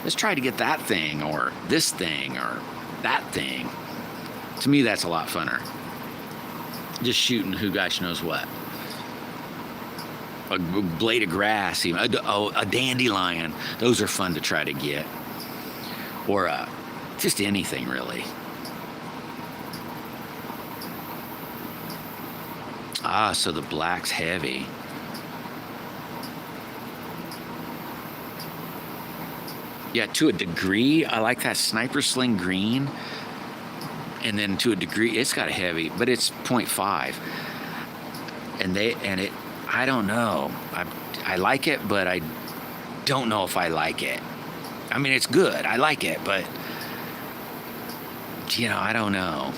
let's try to get that thing, or this thing, or that thing. To me, that's a lot funner. Just shooting who gosh knows what. A blade of grass, even a dandelion. Those are fun to try to get. Or just anything, really. Ah, so the black's heavy. Yeah, to a degree, I like that sniper sling green. And then to a degree, it's got a heavy, but it's 0.5. And I don't know. I like it, but I don't know if I like it. I mean, it's good. I like it, but, you know, I don't know.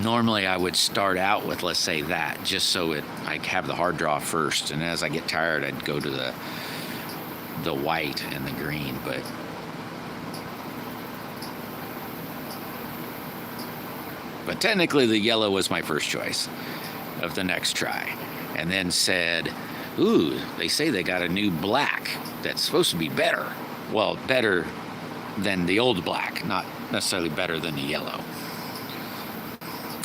Normally, I would start out with, let's say, that, just so I have the hard draw first, and as I get tired, I'd go to the white and the green, but technically the yellow was my first choice of the next try, and then said, ooh, they say they got a new black that's supposed to be better. Well, better than the old black, not necessarily better than the yellow.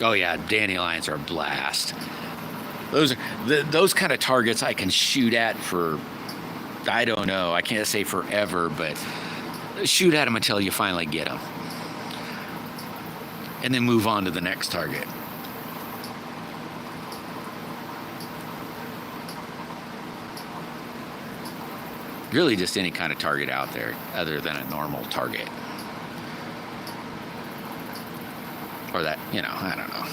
Oh yeah, dandelions are a blast. Those kind of targets I can shoot at for, I don't know, I can't say forever, but shoot at them until you finally get them. And then move on to the next target. Really just any kind of target out there other than a normal target. Or that, you know, I don't know.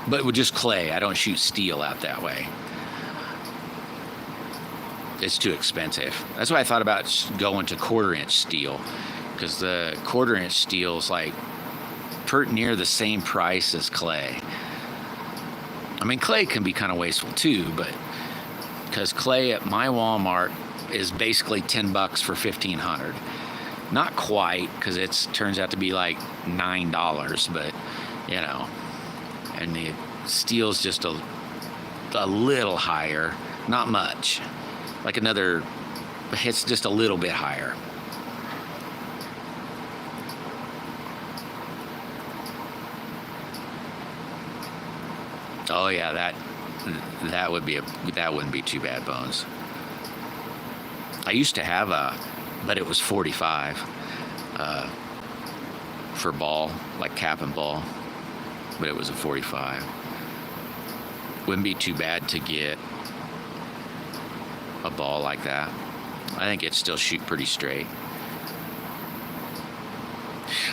But with just clay, I don't shoot steel out that way. It's too expensive. That's why I thought about going to 1/4-inch steel, because the 1/4-inch steel is like pert near the same price as clay. I mean, clay can be kind of wasteful too, but because clay at my Walmart is basically $10 for 1,500. Not quite, because it turns out to be like $9, but you know, and the steel's just a little higher, not much, like another, it's just a little bit higher. Oh yeah, that wouldn't be too bad, Bones. I used to have but it was 45 for ball, like cap and ball, but it was a 45. Wouldn't be too bad to get a ball like that. I think it'd still shoot pretty straight.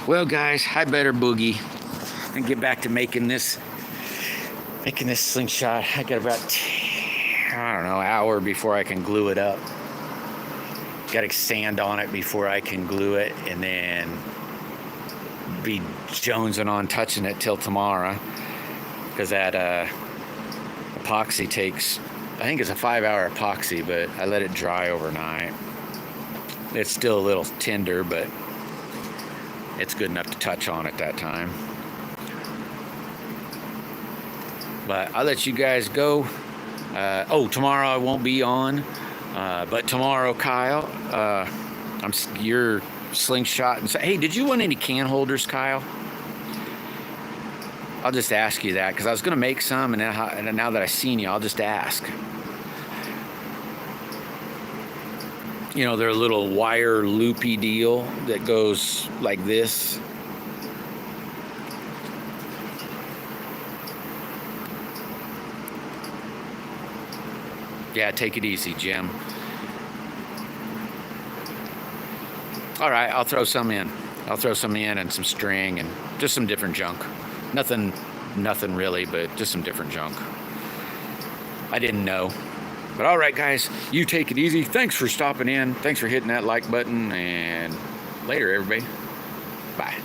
Well, guys, I better boogie and get back to making this slingshot. I got about, I don't know, hour before I can glue it up. Got to sand on it before I can glue it, and then be jonesing on touching it till tomorrow, because that epoxy takes, I think it's a 5-hour epoxy, but I let it dry overnight. It's still a little tender, but it's good enough to touch on at that time. But I'll let you guys go. Tomorrow I won't be on. But tomorrow, Kyle, you're slingshot. And hey, did you want any can holders, Kyle? I'll just ask you that because I was going to make some, and now that I've seen you, I'll just ask. You know, they're a little wire loopy deal that goes like this. Yeah, take it easy, Jim. All right, I'll throw some in. I'll throw some in and some string and just some different junk. Nothing really, but just some different junk. I didn't know. But all right, guys, you take it easy. Thanks for stopping in. Thanks for hitting that like button. And later, everybody. Bye.